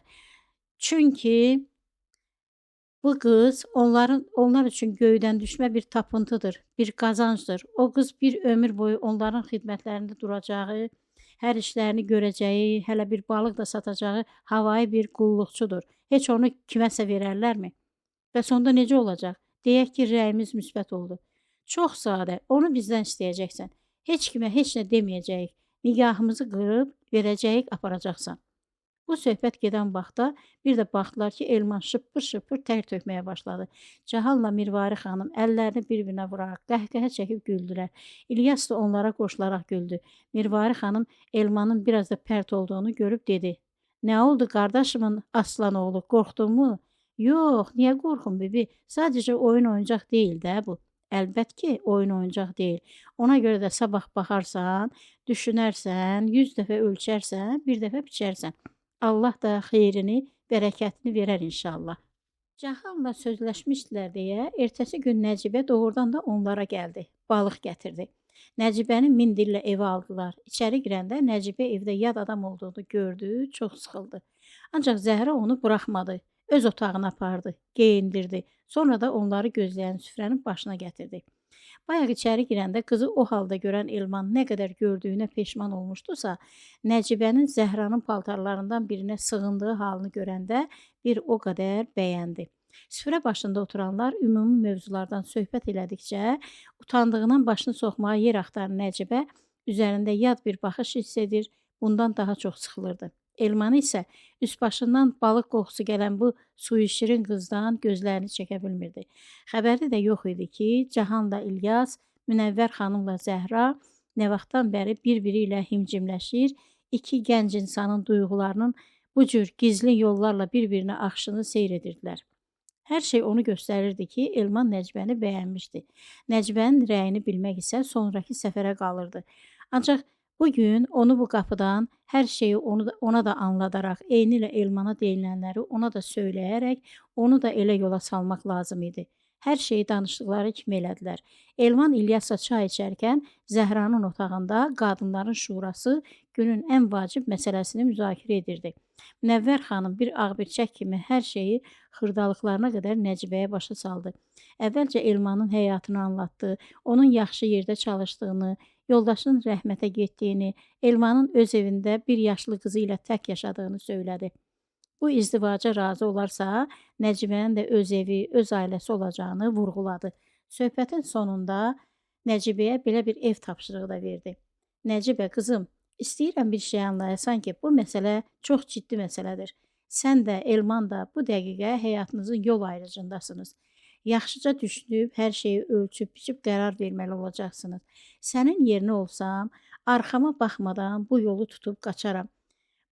Çünki Bu qız onlar üçün göydən düşmə bir tapıntıdır, bir qazancdır. O qız bir ömür boyu onların xidmətlərində duracağı, hər işlərini görəcəyi, hələ bir balıq da satacağı havayı bir qulluqçudur. Heç onu kiməsə verərlərmi? Bəs onda necə olacaq? Deyək ki, rəyimiz müsbət oldu. Çox sadə, onu bizdən istəyəcəksən. Heç kimə heç nə deməyəcəyik. Nigahımızı qırıb verəcəyik, aparacaqsan. Bu söhbət gedən vaxtda bir də baxdılar ki, Elman şıppır-şıppır tər tökməyə başladı. Cahanla Mirvari xanım əllərini bir-birinə vuraraq qəhqəhə çəkib güldülər. İlyas da onlara qoşularaq güldü. Mirvari xanım Elmanın biraz da pərt olduğunu görüb dedi: "Nə oldu qardaşımın aslan oğlu, qorxdunmu?" "Yox, niyə qorxum bibi? Sadəcə oyun oyuncaq deyil də bu." "Əlbət ki, oyun oyuncaq deyil. Ona görə də sabah baxarsan, düşünərsən, 100 dəfə ölçərsən, bir dəfə biçərsən. Allah da xeyrini, bərəkətini verər inşallah." Cahanla sözləşmişdilər deyə, ertəsi gün Nəcibə doğrudan da onlara gəldi. Balıq gətirdi. Nəcibəni mindillə evə aldılar. İçəri girəndə Nəcibə evdə yad adam olduğunu gördü, çox sıxıldı. Ancaq Zəhra onu buraxmadı. Öz otağına apardı, geyindirdi. Sonra da onları gözləyən süfrənin başına gətirdi. Bayaq içəri girəndə qızı o halda görən Elman nə qədər gördüyünə peşman olmuşdusa, Nəcibənin Zəhranın paltarlarından birinə sığındığı halını görəndə bir o qədər bəyəndi. Süfrə başında oturanlar ümumi mövzulardan söhbət elədikcə, utandığından başını soxmağa yer axtaran Nəcibə üzərində yad bir baxış hiss edir, bundan daha çox sıxılırdı. Elmanı isə üst-başından balıq qoxusu gələn bu suyu-şirin qızdan gözlərini çəkə bilmirdi. Xəbəri də yox idi ki, Cahanla İlyas, Münəvvər xanımla Zəhra nə vaxtdan bəri bir-biri ilə himcimləşir, iki gənc insanın duyğularının bu cür gizli yollarla bir-birinə axışını seyr edirdilər. Hər şey onu göstərirdi ki, Elman Nəcibəni bəyənmişdi. Nəcbənin rəyini bilmək isə sonraki səfərə qalırdı. Ancaq bugün onu bu qapıdan, hər şeyi ona da anladaraq, eynilə Elmana deyilənləri ona da söyləyərək, onu da elə yola salmaq lazım idi. Hər şeyi danışdıqları kimi elədilər. Elman İlyasla çay içərkən Zəhranın otağında qadınların şurası günün ən vacib məsələsini müzakirə edirdi. Münəvvər xanım bir ağbirçək kimi hər şeyi xırdalıqlarına qədər Nəcibəyə başa saldı. Əvvəlcə Elmanın həyatını anlatdı, onun yaxşı yerdə çalışdığını, yoldaşının rəhmətə getdiyini, Elmanın öz evində bir yaşlı qızı ilə tək yaşadığını söylədi. Bu izdivaca razı olarsa, Nəcibənin də öz evi, öz ailəsi olacağını vurğuladı. Söhbətin sonunda Nəcibəyə belə bir ev tapşırığı da verdi. "Nəcibə, qızım, istəyirəm bir şey anlayasan ki, bu məsələ çox ciddi məsələdir. Sən də, Elman da bu dəqiqə həyatınızın yol ayrıcındasınız. Yaxşıca düşünüb, hər şeyi ölçüb-biçib qərar verməli olacaqsınız. Sənin yerinə olsam, arxama baxmadan bu yolu tutub qaçaram.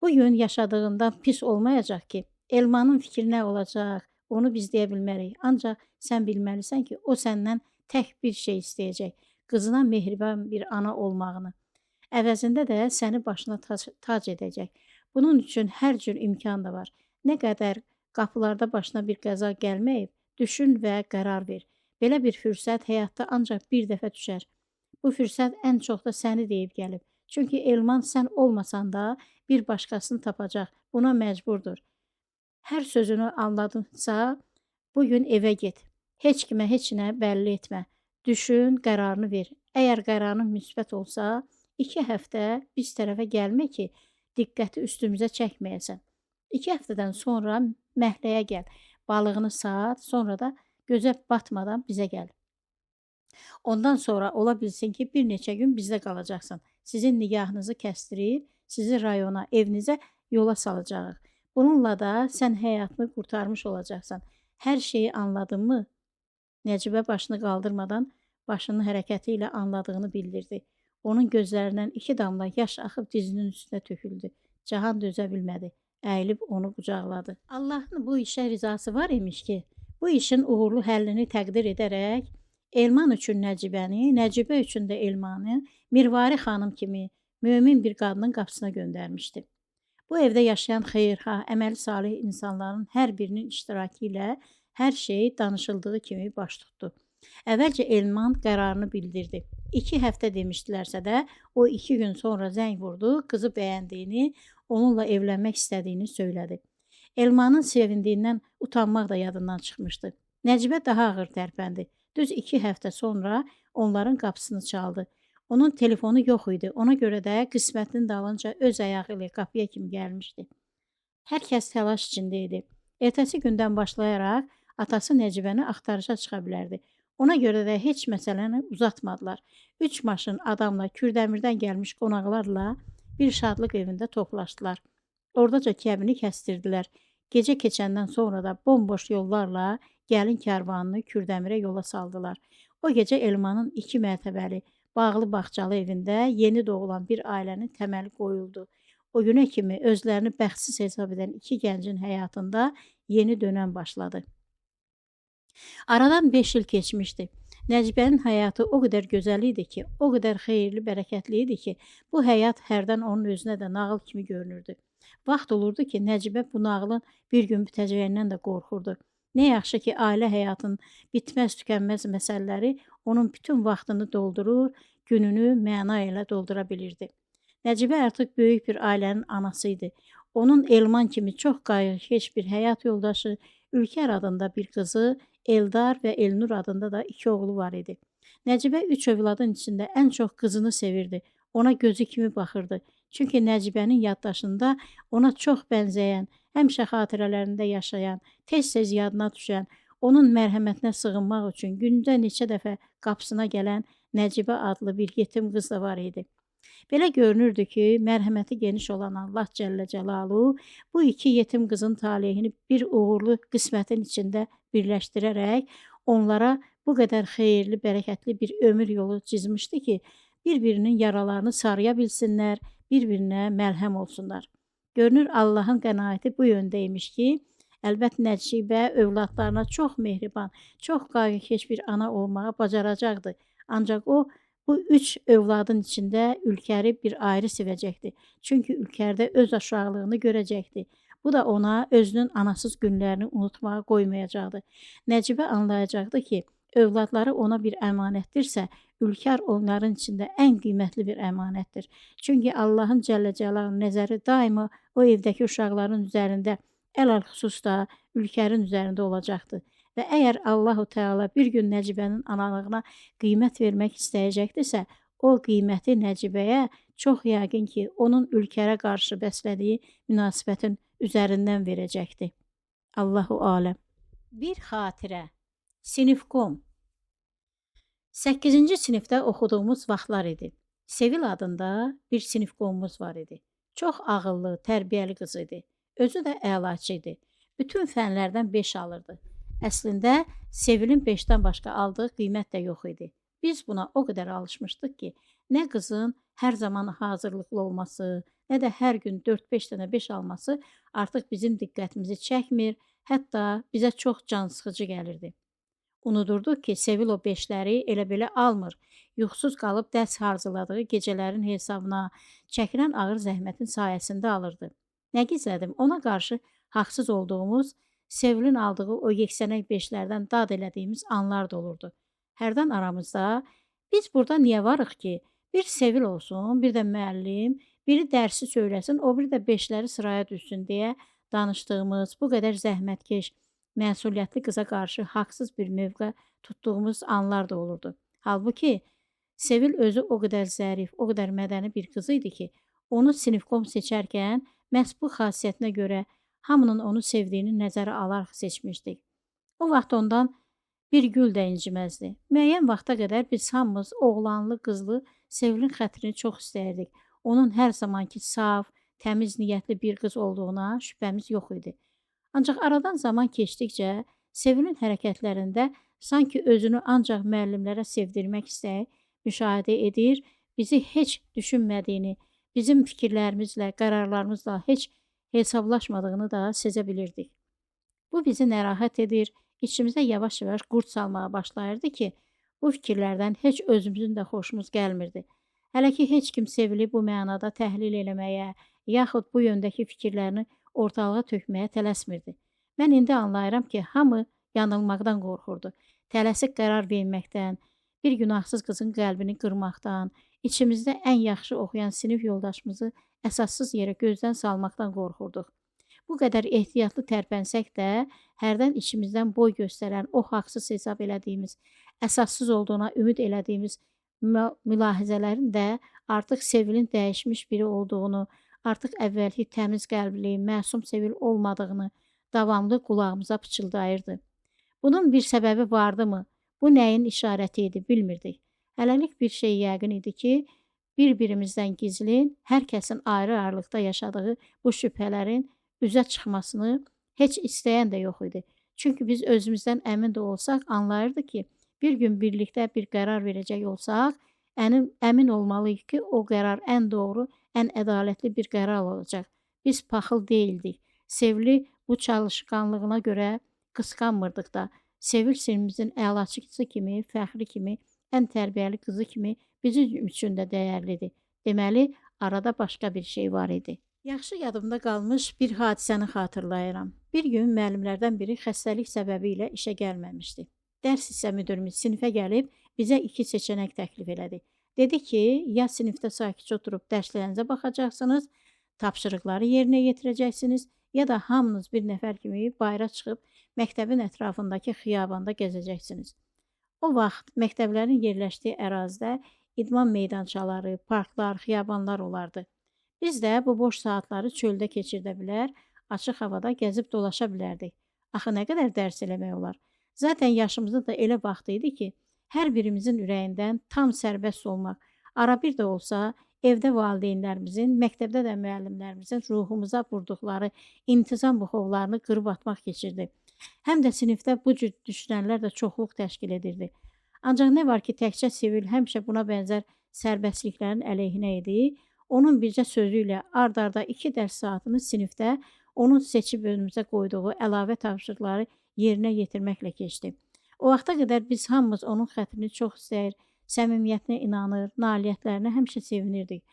Bugün yaşadığından pis olmayacaq ki, Elmanın fikri nə olacaq, onu biz deyə bilmərik. Ancaq sən bilməlisən ki, o səndən tək bir şey istəyəcək, qızına mehriban bir ana olmağını. Əvəzində də səni başına tac edəcək. Bunun üçün hər cür imkan da var. Nə qədər qapılarda başına bir qəza gəlməyib, düşün və qərar ver. Belə bir fürsət həyatda ancaq bir dəfə düşər. Bu fürsət ən çox da səni deyib gəlib. Çünki Elman sən olmasan da bir başqasını tapacaq. Buna məcburdur. Hər sözünü anladınsa, bugün evə get. Heç kimə heç nə bəlli etmə. Düşün, qərarını ver. Əgər qərarın müsbət olsa, 2 həftə biz tərəfə gəlmə ki, diqqəti üstümüzə çəkməyəsən. 2 həftədən sonra məhləyə gəl. Balığını sat, sonra da gözə batmadan bizə gəl. Ondan sonra ola bilsin ki, bir neçə gün bizdə qalacaqsan. Sizin nigahınızı kəstirib, sizi rayona, evinizə yola salacağıq. Bununla da sən həyatını qurtarmış olacaqsan. Hər şeyi anladın mı? Nəcibə başını qaldırmadan başının hərəkəti ilə anladığını bildirdi. Onun gözlərindən 2 damla yaş axıb dizinin üstünə töküldü. Cahan dözə bilmədi. Əyilib onu qucaqladı. Allahın bu işə rizası var imiş ki, bu işin uğurlu həllini təqdir edərək, Elman üçün Nəcibəni, Nəcibə üçün də Elmanı Mirvari xanım kimi mömin bir qadının qapısına göndərmişdi. Bu evdə yaşayan xeyirxah, əməli salih insanların hər birinin iştirakı ilə hər şey danışıldığı kimi baş tutdu. Əvvəlcə Elman qərarını bildirdi. 2 həftə demişdilərsə də, o 2 gün sonra zəng vurdu, qızı bəyəndiyini, onunla evlənmək istədiyini söylədi. Elmanın sevindiyindən utanmaq da yadından çıxmışdı. Nəcibə daha ağır tərpəndi. Düz 2 həftə sonra onların qapısını çaldı. Onun telefonu yox idi. Ona görə də qismətinin dalınca öz ayağı ilə qapıya kimi gəlmişdi. Hər kəs təlaş içində idi. Ertəsi gündən başlayaraq atası Nəcibəni axtarışa çıxa bilərdi. Ona görə də heç məsələni uzatmadılar. 3 maşın adamla Kürdəmirdən gəlmiş qonaqlarla bir şadlıq evində toplaşdılar. Oradaca kəbini kəstirdilər. Gecə keçəndən sonra da bomboş yollarla gəlin karvanını Kürdəmirə yola saldılar. O gecə Elmanın 2 mərtəbəli bağlı bağçalı evində yeni doğulan bir ailənin təməli qoyuldu. O günə kimi özlərini bəxtsiz hesab edən 2 gəncin həyatında yeni dönəm başladı. Aradan 5 il keçmişdi. Nəcbənin həyatı o qədər gözəl idi ki, o qədər xeyirli, bərəkətli idi ki, bu həyat hərdən onun özünə də nağıl kimi görünürdü. Vaxt olurdu ki, Nəcibə bu nağılın bir gün bitəcəyindən də qorxurdu. Nə yaxşı ki, ailə həyatının bitməz-tükənməz məsələləri onun bütün vaxtını doldurur, gününü məna ilə doldura bilirdi. Nəcibə artıq böyük bir ailənin anası idi. Onun Elman kimi çox qayğıkeş bir həyat yoldaşı, Ülkər adında bir qızı, Eldar və Elnur adında da 2 oğlu var idi. Nəcibə 3 övladın içində ən çox qızını sevirdi. Ona gözü kimi baxırdı. Çünki Nəcibənin yaddaşında ona çox bənzəyən, həmişə xatirələrində yaşayan, tez-tez yadına düşən, onun mərhəmətinə sığınmaq üçün gündə neçə dəfə qapısına gələn Nəcibə adlı bir yetim qız da var idi. Belə görünürdü ki, mərhəməti geniş olan Allah Cəllə Cəlaluhu bu 2 yetim qızın taleyini bir uğurlu qismətin içində birləşdirərək onlara bu qədər xeyirli, bərəkətli bir ömür yolu çizmişdi ki, bir-birinin yaralarını sarıya bilsinlər, bir-birinə məlhəm olsunlar. Görünür Allahın qənaəti bu yöndəymiş ki, əlbət Nəcibə övladlarına çox mehriban, çox qayğıkeş bir ana olmağa bacaracaqdı. Ancaq o, bu 3 övladın içində Ülkəri bir ayrı sevəcəkdi. Çünki Ülkərdə öz aşağılığını görəcəkdi. Bu da ona özünün anasız günlərini unutmağa qoymayacaqdı. Nəcibə anlayacaqdı ki, övladları ona bir əmanətdirsə, Ülkər onların içində ən qiymətli bir əmanətdir. Çünki Allahın Cəllə Cəlalının nəzəri daima o evdəki uşaqların üzərində, ələlxüsus da Ülkərin üzərində olacaqdı. Və əgər Allahu Teala bir gün Nəcibənin analığına qiymət vermək istəyəcəkdirsə, o qiyməti Nəcibəyə çox yəqin ki, onun Ülkərə qarşı bəslədiyi münasibətin üzərindən verəcəkdi. Allahu aləm. Bir xatirə. Sinifkom. 8-ci sinifdə oxuduğumuz vaxtlar idi. Sevil adında bir sinifkomumuz var idi. Çox ağıllı, tərbiyəli qız idi. Özü də əlaçı idi. Bütün fənlərdən 5 alırdı. Əslində, Sevilin 5-dən başqa aldığı qiymət də yox idi. Biz buna o qədər alışmışdıq ki, nə qızın hər zaman hazırlıqlı olması, nə də hər gün 4-5 dənə 5 alması artıq bizim diqqətimizi çəkmir, hətta bizə çox can sıxıcı gəlirdi. Unudurduq ki, Sevil o 5-ləri elə belə almır. Yuxusuz qalıb dərs hazırladığı gecələrin hesabına, çəkilən ağır zəhmətin sayəsində alırdı. Nə gizlədim, ona qarşı haqsız olduğumuz, Sevilin aldığı o yeksənək 5-lərdən dad elədiyimiz anlar da olurdu. Hərdən aramızda, biz burada niyə varıq ki, bir Sevil olsun, bir də müəllim, biri dərsi söyləsin, o biri də 5-ləri sıraya düşsün deyə danışdığımız, bu qədər zəhmətkeş, məsuliyyətli qıza qarşı haqsız bir mövqe tutduğumuz anlar da olurdu. Halbuki, Sevil özü o qədər zərif, o qədər mədəni bir qız idi ki, onu sinifkom seçərkən məhz bu xasiyyətinə görə hamının onu sevdiyini nəzərə alaraq seçmişdik. O vaxt ondan bir gül də inciməzdi. Müəyyən vaxta qədər biz hamımız oğlanlı, qızlı Sevilin xətrini çox istəyirdik. Onun hər zamanki saf, təmiz niyyətli bir qız olduğuna şübhəmiz yox idi. Ancaq aradan zaman keçdikcə Sevilin hərəkətlərində sanki özünü ancaq müəllimlərə sevdirmək istəyi müşahidə edir, bizi heç düşünmədiyini, bizim fikirlərimizlə, qərarlarımızla heç hesablaşmadığını da sezə bilirdik. Bu bizi narahat edir, içimizdə yavaş-yavaş qurd salmağa başlayırdı ki, bu fikirlərdən heç özümüzün də xoşumuz gəlmirdi. Hələ ki, heç kim Sevili bu mənada təhlil eləməyə, yaxud bu yöndəki fikirlərini ortalığa tökməyə tələsmirdi. Mən indi anlayıram ki, hamı yanılmaqdan qorxurdu. Tələsik qərar verməkdən, bir günahsız qızın qəlbini qırmaqdan, içimizdə ən yaxşı oxuyan sinif yoldaşımızı əsassız yerə gözdən salmaqdan qorxurduq. Bu qədər ehtiyatlı tərpənsək də, hərdən içimizdən boy göstərən, o haqsız hesab elədiyimiz, əsassız olduğuna ümid elədiyimiz mülahizələrin də artıq Sevilin dəyişmiş biri olduğunu, artıq əvvəlki təmiz qəlbli, məsum Sevil olmadığını davamlı qulağımıza pıçıldayırdı. Bunun bir səbəbi vardımı? Bu nəyin işarəti idi, bilmirdik. Hələlik bir şey yəqin idi ki, bir-birimizdən gizlin, hər kəsin ayrı-ayrılıqda yaşadığı bu şübhələrin üzə çıxmasını heç istəyən də yox idi. Çünki biz özümüzdən əmin də olsaq, anlayırdı ki, bir gün birlikdə bir qərar verəcək olsaq, əmin olmalıyıq ki, o qərar ən doğru, ən ədalətli bir qərar olacaq. Biz paxıl deyildik. Sevili bu çalışqanlığına görə qısqanmırdıq da. Sevil sinimizin əlaçıqçısı kimi, fəxri kimi, ən tərbiyəli qızı kimi bizim üçün də dəyərlidir. Deməli, arada başqa bir şey var idi. Yaxşı yadımda qalmış bir hadisəni xatırlayıram. Bir gün müəllimlərdən biri xəstəlik səbəbi ilə işə gəlməmişdi. Dərs hissə müdürümüz sinifə gəlib bizə 2 seçənək təklif elədi. Dedi ki, ya sinifdə sakitcə oturub dərslərinizə baxacaqsınız, tapşırıqları yerinə yetirəcəksiniz, ya da hamınız bir nəfər kimi bayıra çıxıb məktəbin ətrafındakı xiyabanda gəzəcəksiniz. O vaxt məktəblərin yerləşdiyi ərazidə idman meydançaları, parklar, xiyabanlar olardı. Biz də bu boş saatları çöldə keçirdə bilər, açıq havada gəzib dolaşa bilərdik. Axı nə qədər dərs eləmək olar? Zaten yaşımızda da elə vaxt idi ki, hər birimizin ürəyindən tam sərbəst olmaq, ara bir də olsa, evdə valideynlərimizin, məktəbdə də müəllimlərimizin ruhumuza vurduqları intizam buxovlarını qırıb atmaq keçirdi. Həm də sinifdə bu cür düşünənlər də çoxluq təşkil edirdi. Ancaq nə var ki, təkcə Sevil həmişə buna bənzər sərbəstliklərin əleyhinə idi. Onun bircə sözü ilə ard-arda 2 dərs saatını sinifdə onun seçib önümüzə qoyduğu əlavə tapşırıqları yerinə yetirməklə keçdi. O vaxta qədər biz hamımız onun xətrini çox istəyir, səmimiyyətinə inanır, nailiyyətlərinə həmişə sevinirdik.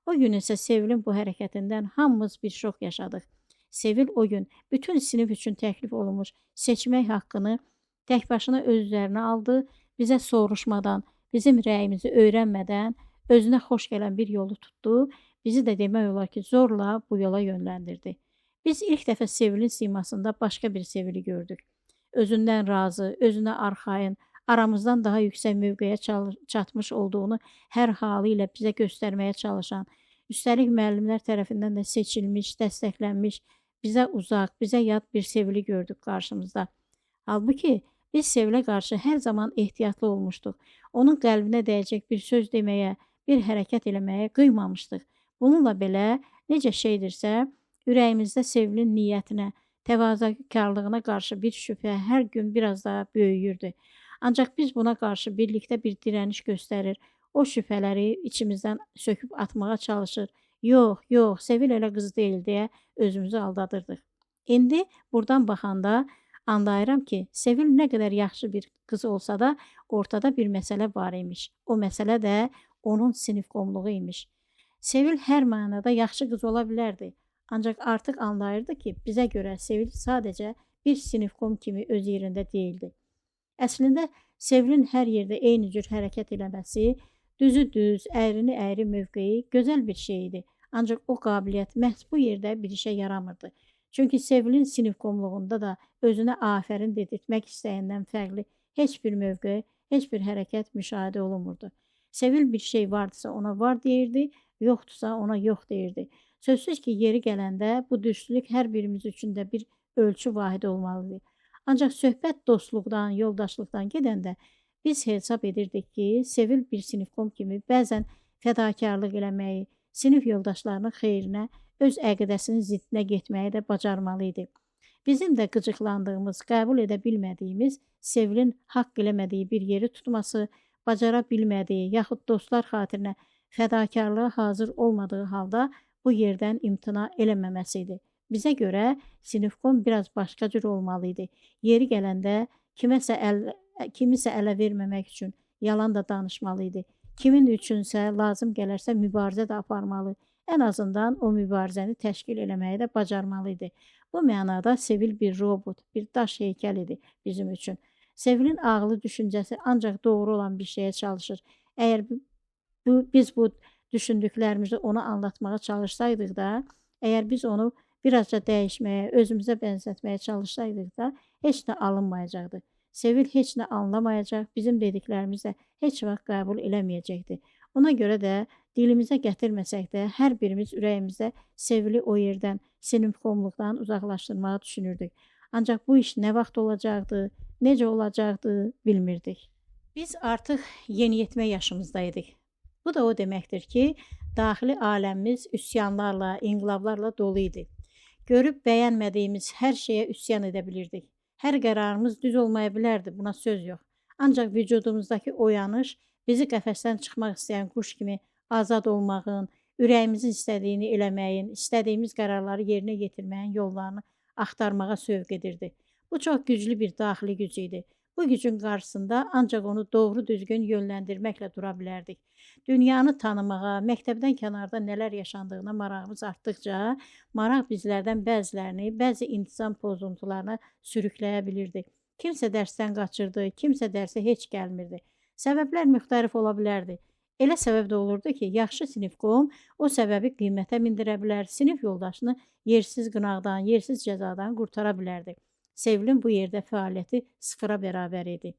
O gün isə Sevilin bu hərəkətindən hamımız bir şok yaşadıq. Sevil o gün bütün sinif üçün təklif olunmuş seçmək haqqını tək başına öz üzərinə aldı, bizə soruşmadan, bizim rəyimizi öyrənmədən özünə xoş gələn bir yolu tutdu, bizi də demək olar ki, zorla bu yola yönləndirdi. Biz ilk dəfə Sevilin simasında başqa bir Sevili gördük. Özündən razı, özünə arxayın, aramızdan daha yüksək mövqeyə çatmış olduğunu hər halı ilə bizə göstərməyə çalışan, üstəlik müəllimlər tərəfindən də seçilmiş, dəstəklənmiş, bizə uzaq, bizə yad bir Sevili gördük qarşımızda. Halbuki biz Sevilə qarşı hər zaman ehtiyatlı olmuşduq. Onun qəlbinə dəyəcək bir söz deməyə, bir hərəkət eləməyə qıymamışdıq. Bununla belə, necə şeydirsə, ürəyimizdə Sevilin niyyətinə, təvazökarlığına qarşı bir şübhə hər gün biraz daha böyüyürdü. Ancaq biz buna qarşı birlikdə bir dirəniş göstərir, o şübhələri içimizdən söküb atmağa çalışır. Yox, yox, Sevil elə qız deyil deyə özümüzü aldadırdıq. İndi buradan baxanda anlayıram ki, Sevil nə qədər yaxşı bir qız olsa da ortada bir məsələ var imiş. O məsələ də onun sinif qomluğu imiş. Sevil hər mənada yaxşı qız ola bilərdi. Ancaq artıq anlayırdı ki, bizə görə Sevil sadəcə bir sinif qom kimi öz yerində deyildi. Əslində, Sevilin hər yerdə eyni cür hərəkət eləməsi, düzü düz, əyrini əyri mövqeyi gözəl bir şey idi. Ancaq o qabiliyyət məhz bu yerdə bir işə yaramırdı. Çünki Sevilin sinif qomluğunda da özünə afərin dedirtmək istəyindən fərqli heç bir mövqe, heç bir hərəkət müşahidə olunmurdu. Sevil bir şey vardısa ona var deyirdi, yoxdursa ona yox deyirdi. Sözsüz ki, yeri gələndə bu düzlük hər birimiz üçün də bir ölçü vahidi olmalıdır. Ancaq söhbət dostluqdan, yoldaşlıqdan gedəndə biz hesab edirdik ki, Sevil bir sinifqom kimi bəzən fədakarlıq eləməyi, sinif yoldaşlarının xeyrinə, öz əqidəsinin ziddinə getməyi də bacarmalı idi. Bizim də qıcıqlandığımız, qəbul edə bilmədiyimiz, Sevilin haqq eləmədiyi bir yeri tutması, bacara bilmədiyi, yaxud dostlar xatirinə fədakarlığa hazır olmadığı halda bu yerdən imtina eləməməsi idi. Bizə görə sinifqom biraz başqa cür olmalı idi. Yeri gələndə kimisə ələ verməmək üçün yalan da danışmalı idi. Kimin üçünsə lazım gələrsə mübarizə də aparmalı. Ən azından o mübarizəni təşkil eləməyi də bacarmalı idi. Bu mənada Sevil bir robot, bir daş heykəl idi bizim üçün. Sevilin ağlı düşüncəsi ancaq doğru olan bir şeyə çalışır. Əgər biz bu düşündüklərimizi ona anlatmağa çalışsaydıq da, əgər biz onu birazca dəyişməyə, özümüzə bənzətməyə çalışsaydıq da heç nə alınmayacaqdı. Sevil heç nə anlamayacaq, bizim dediklərimiz də heç vaxt qəbul eləməyəcəkdi. Ona görə də dilimizə gətirməsək də hər birimiz ürəyimizdə Sevili o yerdən, sinifkomluqdan uzaqlaşdırmağı düşünürdük. Ancaq bu iş nə vaxt olacaqdı, necə olacaqdı bilmirdik. Biz artıq yeniyetmə yaşımızdaydıq. Bu da o deməkdir ki, daxili aləmimiz üsyanlarla, inqilablarla dolu idi. Görüb bəyənmədiyimiz hər şeyə üsyan edə bilirdik. Hər qərarımız düz olmaya bilərdi, buna söz yox. Ancaq vücudumuzdakı oyanış bizi qəfəsdən çıxmaq istəyən quş kimi azad olmağın, ürəyimizin istədiyini eləməyin, istədiyimiz qərarları yerinə yetirməyin yollarını axtarmağa sövq edirdi. Bu çox güclü bir daxili güc idi. Bu gücün qarşısında ancaq onu doğru düzgün yönləndirməklə dura bilərdik. Dünyanı tanımağa, məktəbdən kənarda nələr yaşandığına marağımız artdıqca, maraq bizlərdən bəzilərini, bəzi intizam pozuntularına sürükləyə bilirdi. Kimsə dərsdən qaçırdı, kimsə dərsə heç gəlmirdi. Səbəblər müxtəlif ola bilərdi. Elə səbəb də olurdu ki, yaxşı sinifkom o səbəbi qiymətə mindirə bilər, sinif yoldaşını yersiz qınaqdan, yersiz cəzadan qurtara bilərdi. Sevilin bu yerdə fəaliyyəti sıfıra bərabər idi.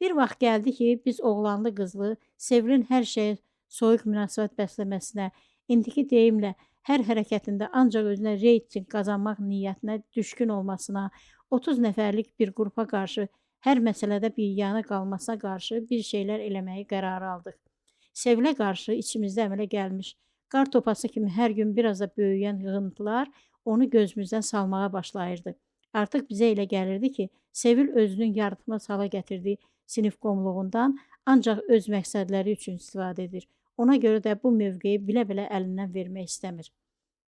Bir vaxt gəldi ki, biz oğlanlı qızlı, Sevilin hər şeyə soyuq münasibət bəsləməsinə, indiki deyimlə hər hərəkətində ancaq özünə reyting qazanmaq niyyətinə düşkün olmasına, 30 nəfərlik bir qrupa qarşı, hər məsələdə bir yana qalmasına qarşı bir şeylər eləməyi qərarı aldıq. Sevilə qarşı içimizdə əmələ gəlmiş, qar topası kimi hər gün biraz da böyüyən yığıntılar onu gözümüzdən salmağa başlayırdı. Artıq bizə elə gəlirdi ki, Sevil özünün yaratmaz hala gətirdiyi sinifkomluğundan ancaq öz məqsədləri üçün istifadə edir. Ona görə də bu mövqeyi bilə-bilə əlindən vermək istəmir.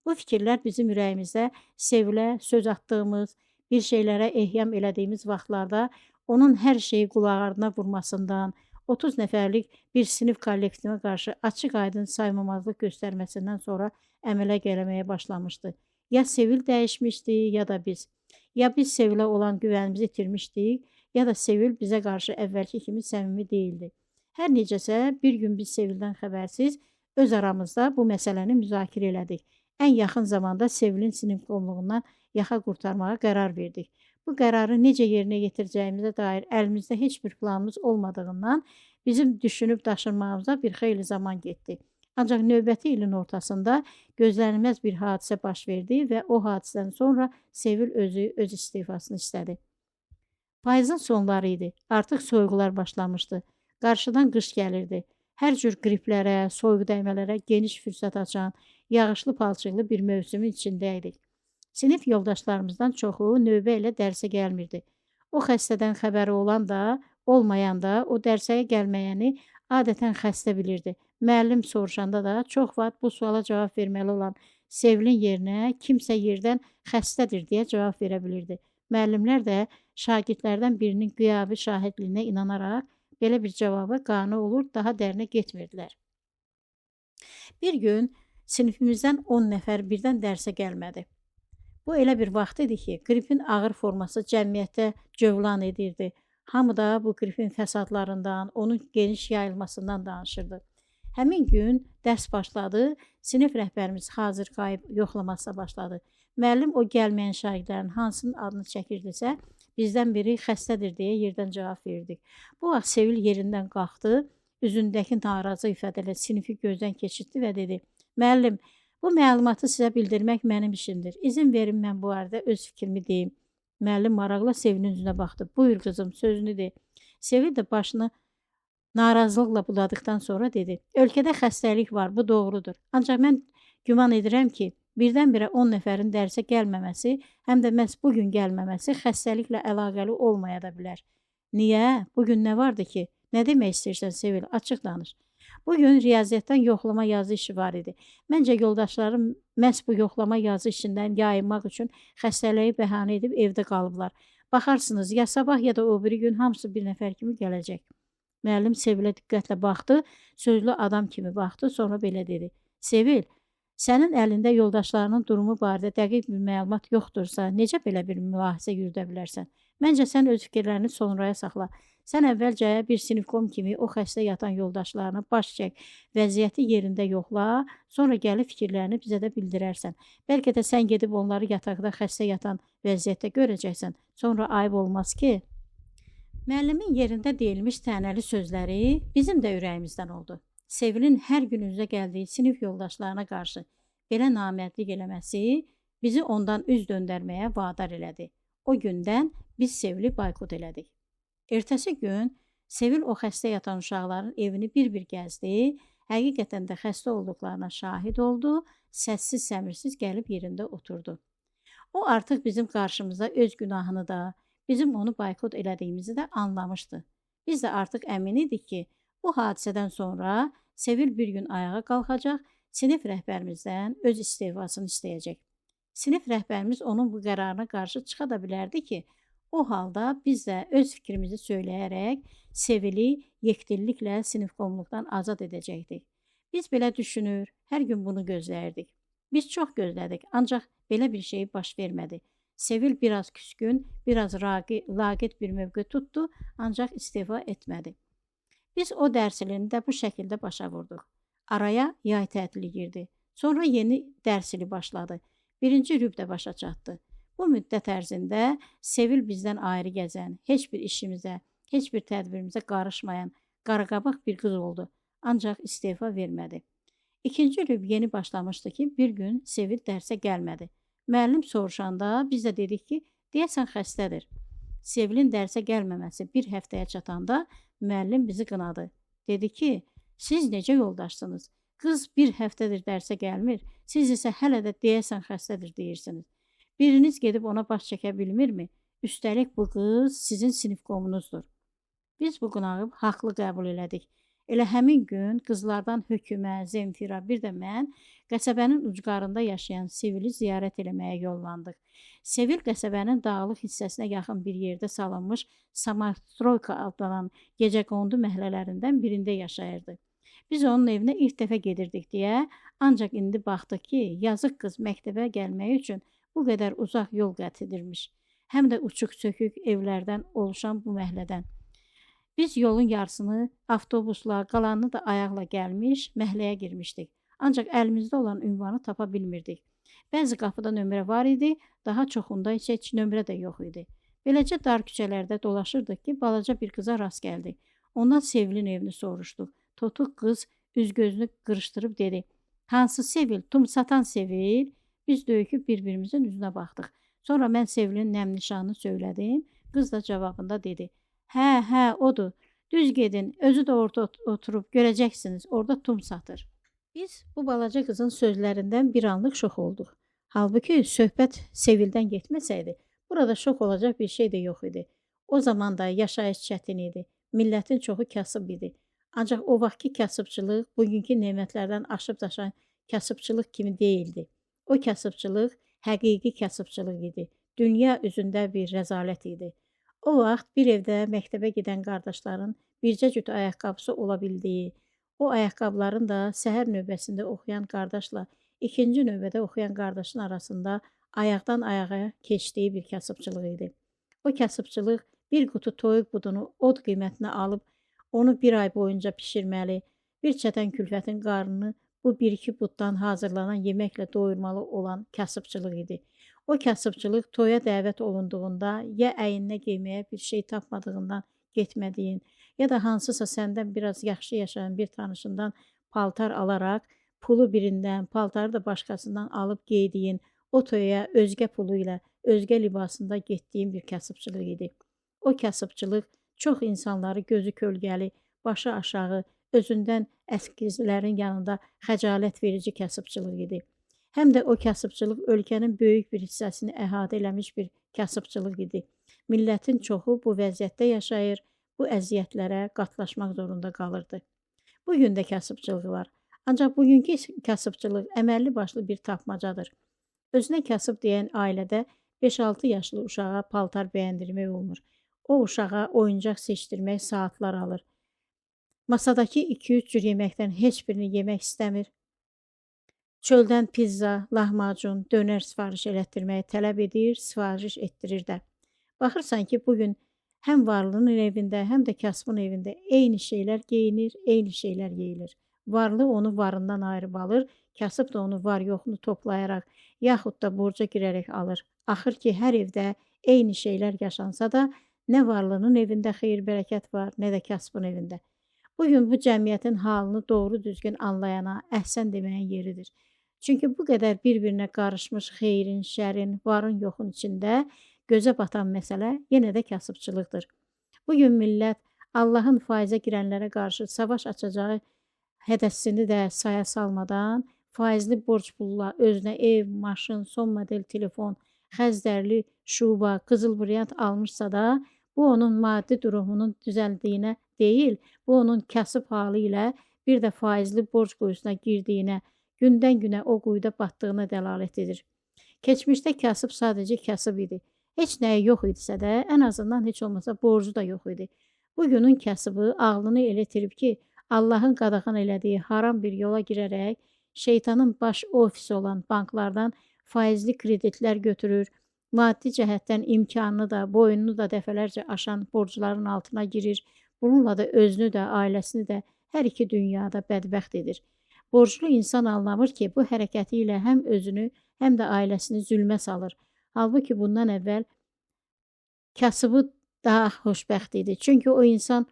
Bu fikirlər bizim ürəyimizdə Sevilə söz atdığımız, bir şeylərə ehyam elədiyimiz vaxtlarda onun hər şeyi qulağına vurmasından, 30 nəfərlik bir sinif kollektivə qarşı açıq-aydın saymamazlıq göstərməsindən sonra əmələ gəlməyə başlamışdı. Ya Sevil dəyişmişdi, ya da biz. Ya biz Sevilə olan güvənimizi itirmişdik, ya da Sevil bizə qarşı əvvəlki kimi səmimi değildi. Hər necəsə bir gün biz Sevildən xəbərsiz öz aramızda bu məsələni müzakirə elədik. Ən yaxın zamanda Sevilin sinifkomluğundan yaxa qurtarmağa qərar verdik. Bu qərarı necə yerinə yetirəcəyimizə dair əlimizdə heç bir planımız olmadığından bizim düşünüb daşınmağımıza bir xeyli zaman getdi. Ancaq növbəti ilin ortasında gözlənilməz bir hadisə baş verdi və o hadisədən sonra Sevil özü öz istifasını istədi. Payızın sonları idi. Artıq soyğular başlamışdı. Qarşıdan qış gəlirdi. Hər cür qriplərə, soyuq dəymələrə geniş fürsət açan, yağışlı palçıqlı bir mövsümün içindəydik. Sinif yoldaşlarımızdan çoxu növbə ilə dərsə gəlmirdi. O xəstədən xəbəri olan da, olmayan da o dərsəyə gəlməyəni adətən xəstə bilirdi. Müəllim soruşanda da çox vaxt bu suala cavab verməli olan Sevilin yerinə kimsə yerdən xəstədir deyə cavab verə bilirdi. Müəllimlər də şagirdlərdən birinin qiyabi şahidliyinə inanaraq belə bir cavaba qane olur, daha dərinə getmirdilər. Bir gün sinifimizdən 10 nəfər birdən dərsə gəlmədi. Bu elə bir vaxt idi ki, qripin ağır forması cəmiyyətdə cövlan edirdi. Hamı da bu qripin fəsadlarından, onun geniş yayılmasından danışırdı. Həmin gün dərs başladı, sinif rəhbərimiz hazır qayıb yoxlamasına başladı. Müəllim o gəlməyən şagirdlərin hansının adını çəkirdisə, bizdən biri xəstədir deyə yerdən cavab verdik. Bu vaxt Sevil yerindən qalxdı, üzündəki narazı ifadələ sinifi gözdən keçirtdi və dedi: "Müəllim, bu məlumatı sizə bildirmək mənim işimdir. İzin verin mən bu arada öz fikrimi deyim." Müəllim maraqla Sevilin üzünə baxdı. "Buyur qızım, sözünü de." Sevil də başını narazılıqla buladıqdan sonra dedi: "Ölkədə xəstəlik var, bu doğrudur. Ancaq mən güman edirəm ki, birdən-birə 10 nəfərin dərsə gəlməməsi, həm də məhz bu gün gəlməməsi xəstəliklə əlaqəli olmaya da bilər." "Niyə? Bugün nə vardı ki? Nə demək istəyirsən Sevil? Açıq danış." "Bugün riyaziyyatdan yoxlama yazı işi var idi. Məncə yoldaşlarım məhz bu yoxlama yazı işindən yayınmaq üçün xəstəliyi bəhanə edib evdə qalıblar. Baxarsınız, ya sabah ya da o biri gün hamısı bir nəfər kimi gələcək." Müəllim Sevilə diqqətlə baxdı, sözlü adam kimi baxdı, sonra belə dedi: "Sevil, sənin əlində yoldaşlarının durumu barədə dəqiq bir məlumat yoxdursa, necə belə bir mübahisə yürüdə bilərsən? Məncə sən öz fikirlərini sonraya saxla. Sən əvvəlcə bir sinifkom kimi o xəstə yatan yoldaşlarına baş çək, vəziyyəti yerində yoxla, sonra gəlib fikirlərini bizə də bildirərsən. Bəlkə də sən gedib onları yataqda xəstə yatan vəziyyətdə görəcəksən. Sonra ayıb olmaz ki. Müəllimin yerində deyilmiş tənəli sözləri bizim də ürəyimizdən oldu. Sevilin hər gün üzə gəldiyi sinif yoldaşlarına qarşı belə namərdlik eləməsi bizi ondan üz döndərməyə vadar elədi. O gündən biz Sevili baykot elədik. Ertəsi gün Sevil o xəstə yatan uşaqların evini bir-bir gəzdi, həqiqətən də xəstə olduqlarına şahid oldu, səssiz səmirsiz gəlib yerində oturdu. O artıq bizim qarşımızda öz günahını da, bizim onu baykot elədiyimizi də anlamışdı. Biz də artıq əmin idik ki, bu hadisədən sonra Sevil bir gün ayağa qalxacaq, sinif rəhbərimizdən öz istefasını istəyəcək. Sinif rəhbərimiz onun bu qərarına qarşı çıxa da bilərdi ki, o halda biz də öz fikrimizi söyləyərək Sevili yekdilliklə sinifkomluqdan azad edəcəkdik. Biz belə düşünür, hər gün bunu gözləyirdik. Biz çox gözlədik, ancaq belə bir şey baş vermədi. Sevil biraz küskün, biraz laqeyd bir mövqe tutdu, ancaq istefa etmədi. Biz o dərs ilini də bu şəkildə başa vurduq. Araya yay tətili girdi. Sonra yeni dərs ili başladı. Birinci rüb də başa çatdı. Bu müddət ərzində Sevil bizdən ayrı gəzən, heç bir işimizə, heç bir tədbirimizə qarışmayan, qaraqabaq bir qız oldu. Ancaq istefa vermədi. İkinci rüb yeni başlamışdı ki, bir gün Sevil dərsə gəlmədi. Müəllim soruşanda biz də dedik ki, deyəsən xəstədir. Sevilin dərsə gəlməməsi bir həftəyə çatanda müəllim bizi qınadı. Dedi ki, siz necə yoldaşsınız? Qız bir həftədir dərsə gəlmir, siz isə hələ də deyəsən xəstədir deyirsiniz. Biriniz gedib ona baş çəkə bilmirmi? Üstəlik bu qız sizin sinifkomunuzdur. Biz bu qınağı haqlı qəbul elədik. Elə həmin gün qızlardan Hökümə, Zemfira, bir də mən qəsəbənin ucqarında yaşayan Sevili ziyarət eləməyə yollandıq. Sevil qəsəbənin dağlıq hissəsinə yaxın bir yerdə salınmış Samastroyka adlanan gecəqondu məhəllələrindən birində yaşayırdı. Biz onun evinə ilk dəfə gedirdik deyə, ancaq indi baxdıq ki, yazıq qız məktəbə gəlmək üçün bu qədər uzaq yol qət edirmiş. Həm də uçuq-sökük evlərdən oluşan bu məhəllədən. Biz yolun yarısını avtobusla, qalanını da ayaqla gəlmiş, məhəlləyə girmişdik. Ancaq əlimizdə olan ünvanı tapa bilmirdik. Bəzi qapıda nömrə var idi, daha çoxunda isə heç nömrə də yox idi. Beləcə dar küçələrdə dolaşırdıq ki, balaca bir qıza rast gəldik. Ondan Sevilin evini soruşduq. Totuq qız üz-gözünü qırışdırıb dedi. Hansı Sevil? Tum satan Sevil? Biz döyüküb bir-birimizin üzünə baxdıq. Sonra mən Sevilin nəmnişanını söylədim. Qız da cavabında dedi. Hə, odur. Düz gedin, özü də orada oturub görəcəksiniz, orada tum satır. Biz bu balaca qızın sözlərindən bir anlıq şox olduq. Halbuki söhbət Sevildən getməsəydi, burada şox olacaq bir şey də yox idi. O zaman da yaşayış çətin idi. Millətin çoxu kasıb idi. Ancaq o vaxtki kasıbçılıq bugünkü nemətlərdən aşıb daşan kasıbçılıq kimi deyildi. O kasıbçılıq həqiqi kasıbçılıq idi. Dünya üzündə bir rəzalət idi. O vaxt bir evdə məktəbə gedən qardaşların bircə cüt ayaqqabısı ola bildiyi, o ayaqqabıların da səhər növbəsində oxuyan qardaşla ikinci növbədə oxuyan qardaşın arasında ayaqdan ayağa keçdiyi bir kasıbçılıq idi. O kasıbçılıq bir qutu toyuq budunu od qiymətinə alıb onu bir ay boyunca pişirməli, bir çətən külfətin qarnını bu bir-iki buddan hazırlanan yeməklə doyurmalı olan kasıbçılıq idi. O kasıbçılıq toya dəvət olunduğunda ya əyninə geyməyə bir şey tapmadığından getmədiyin, ya da hansısa səndən biraz yaxşı yaşayan bir tanışından paltar alaraq, pulu birindən, paltarı da başqasından alıb geydiyin, o toya özgə pulu ilə, özgə libasında getdiyin bir kasıbçılıq idi. O kasıbçılıq çox insanları gözü kölgəli, başı aşağı, özündən əskizlərin yanında xəcalət verici kasıbçılıq idi. Həm də o kasıbçılıq ölkənin böyük bir hissəsini əhatə eləmiş bir kasıbçılıq idi. Millətin çoxu bu vəziyyətdə yaşayır, bu əziyyətlərə qatlaşmaq zorunda qalırdı. Bugün də kasıbçılığı var. Ancaq bugünkü kasıbçılıq əməlli başlı bir tapmacadır. Özünə kasıb deyən ailədə 5-6 yaşlı uşağa paltar bəyəndirmək olmur. O uşağa oyuncaq seçdirmək saatlar alır. Masadakı 2-3 cür yeməkdən heç birini yemək istəmir. Çöldən pizza, lahmacun, dönər sifariş elətdirməyi tələb edir, sifariş etdirir də. Baxırsan ki, bugün həm varlının evində, həm də kasbın evində eyni şeylər geyinir, eyni şeylər yeyilir. Varlı onu varından ayırıb alır, kasıb da onu var-yoxunu toplayaraq, yaxud da borca girərək alır. Axır ki, hər evdə eyni şeylər yaşansa da, nə varlının evində xeyir-bərəkət var, nə də kasbın evində. Bugün bu cəmiyyətin halını doğru düzgün anlayana əhsən deməyin yeridir. Çünki bu qədər bir-birinə qarışmış xeyrin, şərin, varın, yoxun içində gözə batan məsələ yenə də kasıbçılıqdır. Bugün millət Allahın faizə girənlərə qarşı savaş açacağı hədəsini də saya salmadan faizli borc pulla özünə ev, maşın, son model telefon, xəzdərli şuba, qızıl brilyant almışsa da, bu onun maddi durumunun düzəldiyinə deyil, bu onun kasıb halı ilə bir də faizli borc quyusuna girdiyinə, gündən günə o quyuda batdığına dəlalət edir. Keçmişdə kasıb sadəcə kasıb idi. Heç nəyi yox idisə də, ən azından heç olmasa borcu da yox idi. Bugünün kasıbı ağlını elə itirib ki, Allahın qadağan elədiyi haram bir yola girərək, şeytanın baş ofisi olan banklardan faizli kreditlər götürür, maddi cəhətdən imkanını da, boyununu da dəfələrcə aşan borcların altına girir, bununla da özünü də, ailəsini də hər iki dünyada bədbəxt edir. Borclu insan anlamır ki, bu hərəkəti ilə həm özünü, həm də ailəsini zülmə salır. Halbuki bundan əvvəl kasıbı daha xoşbəxt idi. Çünki o insan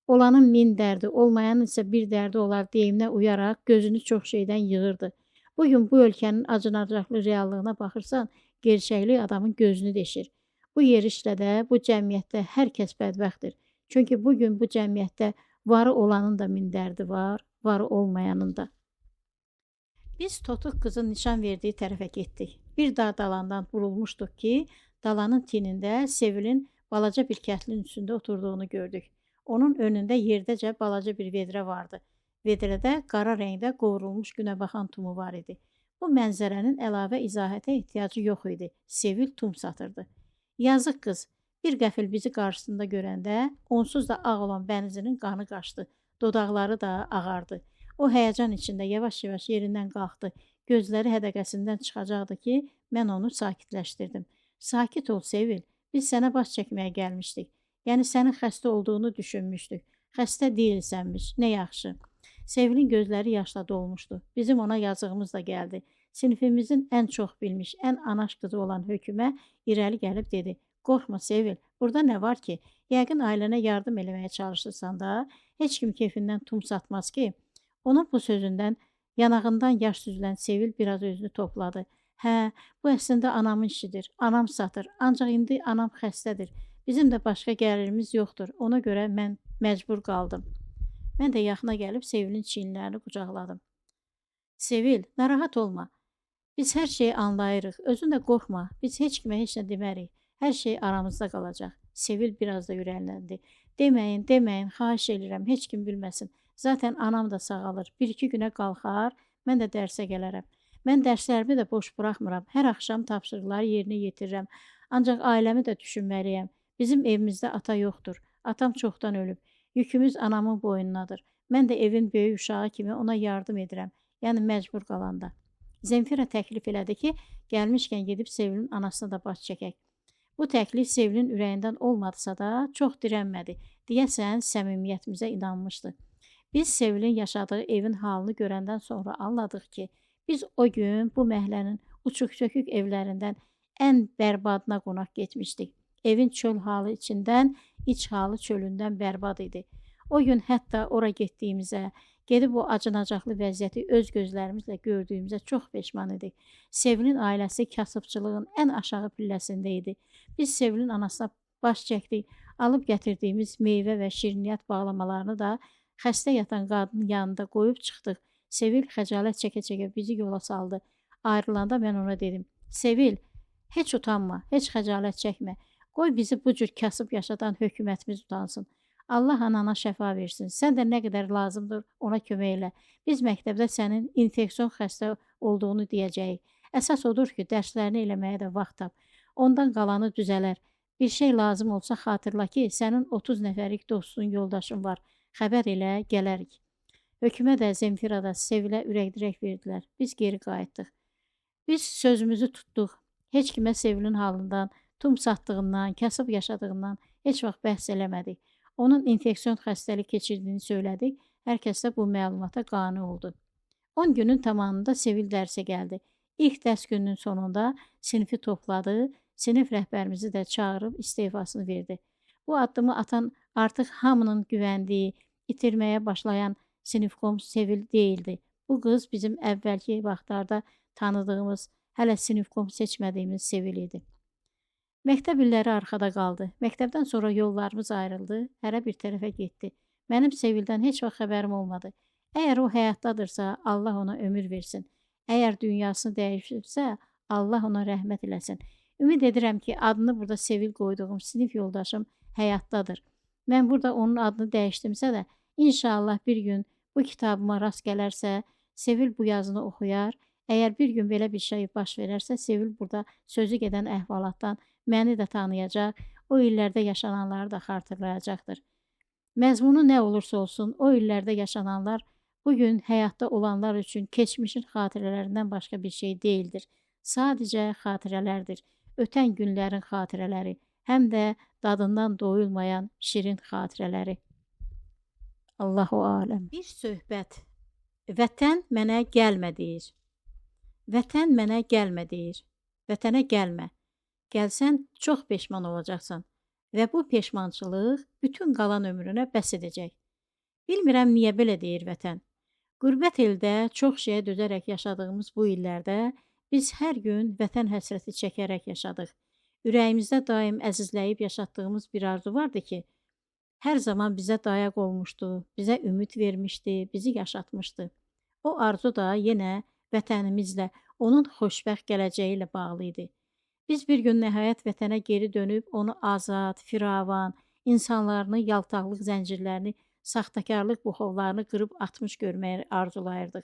olanın min dərdi, olmayanın isə bir dərdi olar deyiminə uyaraq gözünü çox şeydən yığırdı. Bugün bu ölkənin acınacaqlı reallığına baxırsan, gerçəklik adamın gözünü deşir. Bu yerişlə də bu cəmiyyətdə hər kəs bədbəxtdir. Çünki bugün bu cəmiyyətdə varı olanın da min dərdi var, varı olmayanın da. Biz Totuq qızın nişan verdiyi tərəfə getdik. Bir dağ dalandan vurulmuşduq ki, dalanın tinində Sevilin balaca bir kətlin üstündə oturduğunu gördük. Onun önündə yerdəcə balaca bir vedrə vardı. Vedrədə qara rəngdə qovrulmuş günə baxan tumu var idi. Bu mənzərənin əlavə izahətə ehtiyacı yox idi. Sevil tum satırdı. Yazıq qız, bir qəfil bizi qarşısında görəndə onsuz da ağ olan bənizinin qanı qaçdı. Dodaqları da ağardı. O həyəcan içində yavaş-yavaş yerindən qalxdı. Gözləri hədəqəsindən çıxacaqdı ki, mən onu sakitləşdirdim. Sakit ol Sevil, biz sənə baş çəkməyə gəlmişdik. Yəni sənin xəstə olduğunu düşünmüşdük. Xəstə deyilsənmiş, nə yaxşı. Sevilin gözləri yaşla dolmuşdu. Bizim ona yazığımız da gəldi. Sinifimizin ən çox bilmiş, ən anaş qızı olan Hökümə irəli gəlib dedi. Qorxma Sevil, burada nə var ki? Yəqin ailənə yardım eləməyə çalışırsan da, heç kim keyfindən tum satmaz ki. Onun bu sözündən yanağından yaş süzülən Sevil biraz özünü topladı. Hə, bu əslində anamın işidir. Anam satır, ancaq indi anam xəstədir. Bizim də başqa gəlirimiz yoxdur. Ona görə mən məcbur qaldım. Mən də yaxına gəlib Sevilin çiyinlərini qucaqladım. Sevil, narahat olma. Biz hər şeyi anlayırıq. Özün də qorxma. Biz heç kimə heç nə demərik. Hər şey aramızda qalacaq. Sevil biraz da ürəkləndi. Deməyin, xahiş edirəm, heç kim bilməsin. Zaten anam da sağalır. 1-2 günə qalxar, mən də dərsə gələrəm. Mən dərslərimi də boş buraxmıram. Hər axşam tapşırıqları yerinə yetirirəm. Ancaq ailəmi də düşünməliyəm. Bizim evimizdə ata yoxdur. Atam çoxdan ölüb. Yükümüz anamın boynunadır. Mən də evin böyük uşağı kimi ona yardım edirəm. Yəni məcbur qalanda. Zemfira təklif elədi ki, gəlmişkən gedib Sevilin anasına da baş çəkək. Bu təklif Sevilin ürəyindən olmadısa da çox dirənmədi. Deyəsən səmimiyyətimizə inanmışdı. Biz Sevilin yaşadığı evin halını görəndən sonra anladıq ki, biz o gün bu məhəllənin uçuq-sökük evlərindən ən bərbadına qonaq getmişdik. Evin çöl halı içindən, iç halı çölündən bərbad idi. O gün hətta ora getdiyimizə, gedib o acınacaqlı vəziyyəti öz gözlərimizlə gördüyümüzə çox peşman idik. Sevilin ailəsi kasıbçılığın ən aşağı pilləsində idi. Biz Sevilin anasına baş çəkdik, alıb gətirdiyimiz meyvə və şirniyyat bağlamalarını da xəstə yatan qadının yanında qoyub çıxdıq. Sevil xəcalət çəkə-çəkə bizi yola saldı. Ayrılanda mən ona dedim, Sevil, heç utanma, heç xəcalət çəkmə. Qoy bizi bu cür kasıb yaşadan hökumətimiz utansın. Allah anana şəfa versin. Sən də nə qədər lazımdır ona kömək elə. Biz məktəbdə sənin infeksion xəstə olduğunu deyəcəyik. Əsas odur ki, dərslərini eləməyə də vaxt tap. Ondan qalanı düzələr. Bir şey lazım olsa xatırla ki, sənin 30 nəfərlik dostun, yoldaşın var. Xəbər elə, gələrik. Hökümə də, Zemfira da Sevilə ürək-dirək verdilər. Biz geri qayıtdıq. Biz sözümüzü tutduq. Heç kimə Sevilin halından tum satdığından, kasıb yaşadığından heç vaxt bəhs eləmədik. Onun infeksion xəstəlik keçirdiyini söylədik. Hər kəs də bu məlumata qane oldu. 10 günün tamamında Sevil dərsə gəldi. İlk dərs gününün sonunda sinifi topladı, sinif rəhbərimizi də çağırıb istefasını verdi. Bu addımı atan artıq hamının güvəndiyi, itirməyə başlayan sinifkom Sevil deyildi. Bu qız bizim əvvəlki vaxtlarda tanıdığımız, hələ sinifkom seçmədiyimiz Sevil idi. Məktəb illəri arxada qaldı. Məktəbdən sonra yollarımız ayrıldı, hərə bir tərəfə getdi. Mənim Sevildən heç vaxt xəbərim olmadı. Əgər o həyatdadırsa, Allah ona ömür versin. Əgər dünyasını dəyişibsə, Allah ona rəhmət eləsin. Ümid edirəm ki, adını burada Sevil qoyduğum sinif yoldaşım həyatdadır. Mən burada onun adını dəyişdimsə də, inşallah bir gün bu kitabıma rast gələrsə, Sevil bu yazını oxuyar. Əgər bir gün belə bir şey baş verərsə, Sevil burada sözü gedən əhvalatdan məni də tanıyacaq, o illərdə yaşananları da xatırlayacaqdır. Məzmunu nə olursa olsun, o illərdə yaşananlar bugün həyatda olanlar üçün keçmişin xatirələrindən başqa bir şey deyildir. Sadəcə xatirələrdir. Ötən günlərin xatirələri, həm də dadından doyulmayan şirin xatirələri. Allahu aləm. Bir söhbət. Vətən mənə gəlmə deyir. Vətən mənə gəlmə deyir. Vətənə gəlmə. Gəlsən çox peşman olacaqsan və bu peşmançılıq bütün qalan ömrünə bəs edəcək. Bilmirəm niyə belə deyir vətən. Qürbət eldə çox şeyə dözərək yaşadığımız bu illərdə biz hər gün vətən həsrəti çəkərək yaşadıq. Ürəyimizdə daim əzizləyib yaşatdığımız bir arzu vardı ki, hər zaman bizə dayaq olmuşdu, bizə ümid vermişdi, bizi yaşatmışdı. O arzu da yenə vətənimizlə, onun xoşbəxt gələcəyi ilə bağlı idi. Biz bir gün nəhayət vətənə geri dönüb onu azad, firavan, insanlarını, yaltaqlıq zəncirlərini, saxtakarlıq buxovlarını qırıb atmış görməyi arzulayırdıq.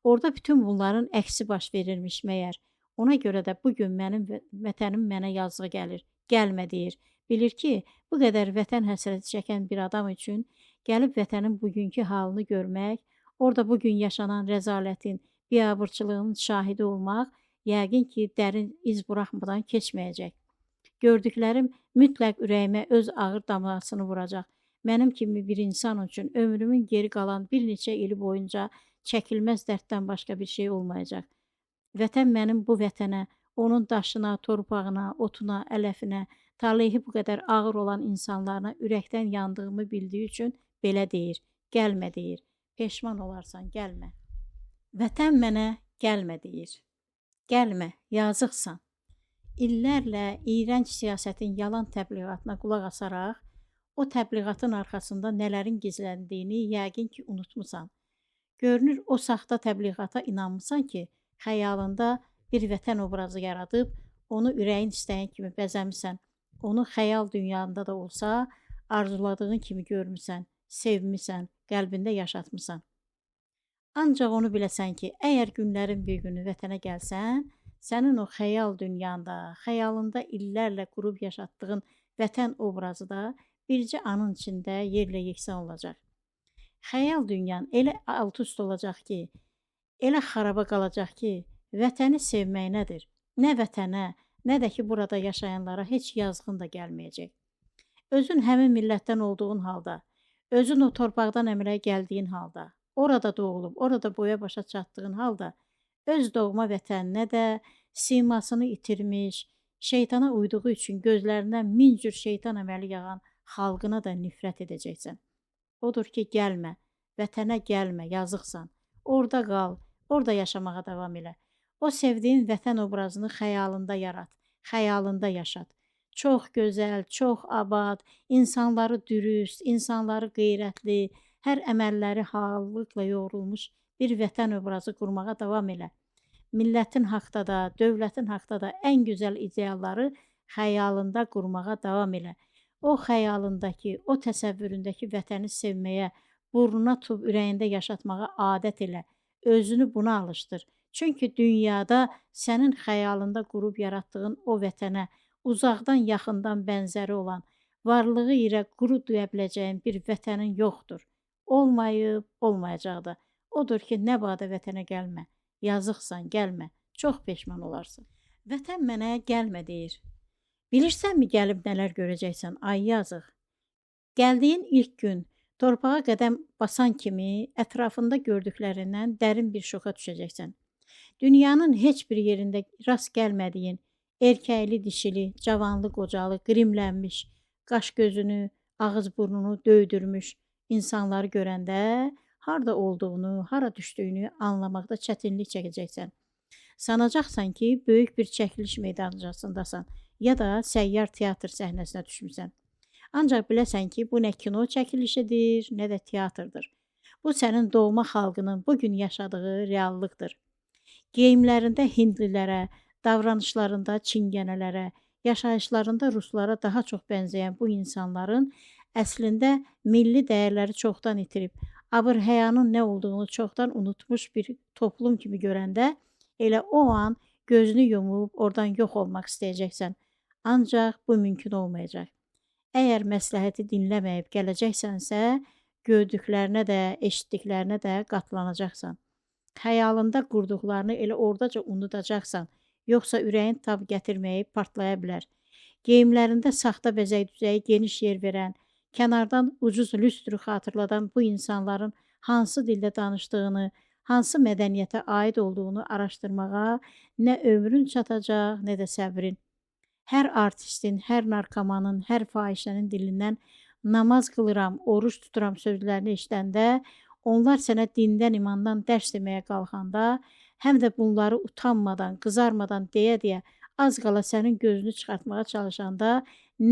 Orada bütün bunların əksi baş verirmiş məyər. Ona görə də bugün mənim vətənim mənə yazığı gəlir, gəlmə deyir. Bilir ki, bu qədər vətən həsrəti çəkən bir adam üçün gəlib vətənin bugünkü halını görmək, orada bugün yaşanan rəzalətin, biabırçılığının şahidi olmaq, yəqin ki, dərin iz buraxmadan keçməyəcək. Gördüklərim mütləq ürəyimə öz ağır damlasını vuracaq. Mənim kimi bir insan üçün ömrümün geri qalan bir neçə ili boyunca çəkilməz dərddən başqa bir şey olmayacaq. Vətən mənim bu vətənə, onun daşına, torpağına, otuna, ələfinə, talehi bu qədər ağır olan insanlarına ürəkdən yandığımı bildiyi üçün belə deyir, gəlmə deyir, peşman olarsan, gəlmə. Vətən mənə gəlmə deyir. Gəlmə, yazıqsan. İllərlə iyrənc siyasətin yalan təbliğatına qulaq asaraq, o təbliğatın arxasında nələrin gizləndiyini yəqin ki, unutmusan. Görünür, o saxta təbliğata inanmısan ki, xəyalında bir vətən obrazı yaradıb, onu ürəyin istəyin kimi bəzəmisən. Onu xəyal dünyanda da olsa, arzuladığın kimi görmüsən, sevmisən, qəlbində yaşatmısan. Ancaq onu biləsən ki, əgər günlərin bir günü vətənə gəlsən, sənin o xəyal dünyanda, xəyalında illərlə qurub yaşatdığın vətən obrazı da bircə anın içində yerlə yeksan olacaq. Xəyal dünyan elə alt-üst olacaq ki, elə xaraba qalacaq ki, vətəni sevmək nədir? Nə vətənə, nə də ki, burada yaşayanlara heç yazğın da gəlməyəcək. Özün həmin millətdən olduğun halda, özün o torpaqdan əmələ gəldiyin halda, orada doğulub, orada boya başa çatdığın halda, öz doğma vətəninə də simasını itirmiş, şeytana uyduğu üçün gözlərindən min cür şeytan əməli yağan xalqına da nifrət edəcəksən. Odur ki, gəlmə, vətənə gəlmə, yazıqsan. Orada qal, orada yaşamağa davam elə. O sevdiyin vətən obrazını xəyalında yarat, xəyalında yaşat. Çox gözəl, çox abad, insanları dürüst, insanları qeyrətli, hər əməlləri hallıqla yoğrulmuş bir vətən obrazı qurmağa davam elə. Millətin haqda da, dövlətin haqda da ən gözəl idealları xəyalında qurmağa davam elə. O xəyalındakı, o təsəvvüründəki vətəni sevməyə, burnuna tutub ürəyində yaşatmağa adət elə. Özünü buna alışdır. Çünki dünyada sənin xəyalında qurub yaratdığın o vətənə, uzaqdan yaxından bənzəri olan, varlığı ilə quru duya biləcəyin bir vətənin yoxdur. Olmayıb, olmayacaq da. Odur ki, nə badə vətənə gəlmə. Yazıqsan, gəlmə. Çox peşman olarsın. Vətən mənə gəlmə deyir. Bilirsənmi gəlib nələr görəcəksən? Ay yazıq. Gəldiyin ilk gün torpağa qədəm basan kimi ətrafında gördüklərindən dərin bir şoka düşəcəksən. Dünyanın heç bir yerində rast gəlmədiyin erkəkli, dişili, cavanlı, qocalı, qrimlənmiş, qaş gözünü, ağız burnunu döydürmüş insanları görəndə harda olduğunu, hara düşdüyünü anlamaqda çətinlik çəkəcəksən. Sanacaqsan ki, böyük bir çəkiliş meydançasındasan ya da səyyar teatr səhnəsinə düşmüsən. Ancaq biləsən ki, bu nə kino çəkilişidir, nə də teatrdır. Bu sənin doğma xalqının bugün yaşadığı reallıqdır. Geyimlərində hindlilərə, davranışlarında çingənələrə, yaşayışlarında ruslara daha çox bənzəyən bu insanların əslində milli dəyərləri çoxdan itirib, abır-həyanın nə olduğunu çoxdan unutmuş bir toplum kimi görəndə elə o an gözünü yumub oradan yox olmaq istəyəcəksən. Ancaq bu mümkün olmayacaq. Əgər məsləhəti dinləməyib gələcəksənsə, gördüklərinə də, eşitdiklərinə də qatlanacaqsan. Xəyalında qurduqlarını elə oradaca unudacaqsan, yoxsa ürəyin tab gətirməyib partlaya bilər. Geyimlərində saxta bəzək-düzəyi geniş yer verən, kənardan ucuz lüstrü xatırladan bu insanların hansı dildə danışdığını, hansı mədəniyyətə aid olduğunu araşdırmağa nə ömrün çatacaq, nə də səbrin. Hər artistin, hər narkomanın, hər fahişənin dilindən namaz qılıram, oruç tuturam sözlərini eşidəndə, onlar sənə dindən, imandan dərs deməyə qalxanda, həm də bunları utanmadan, qızarmadan deyə-deyə az qala sənin gözünü çıxartmağa çalışanda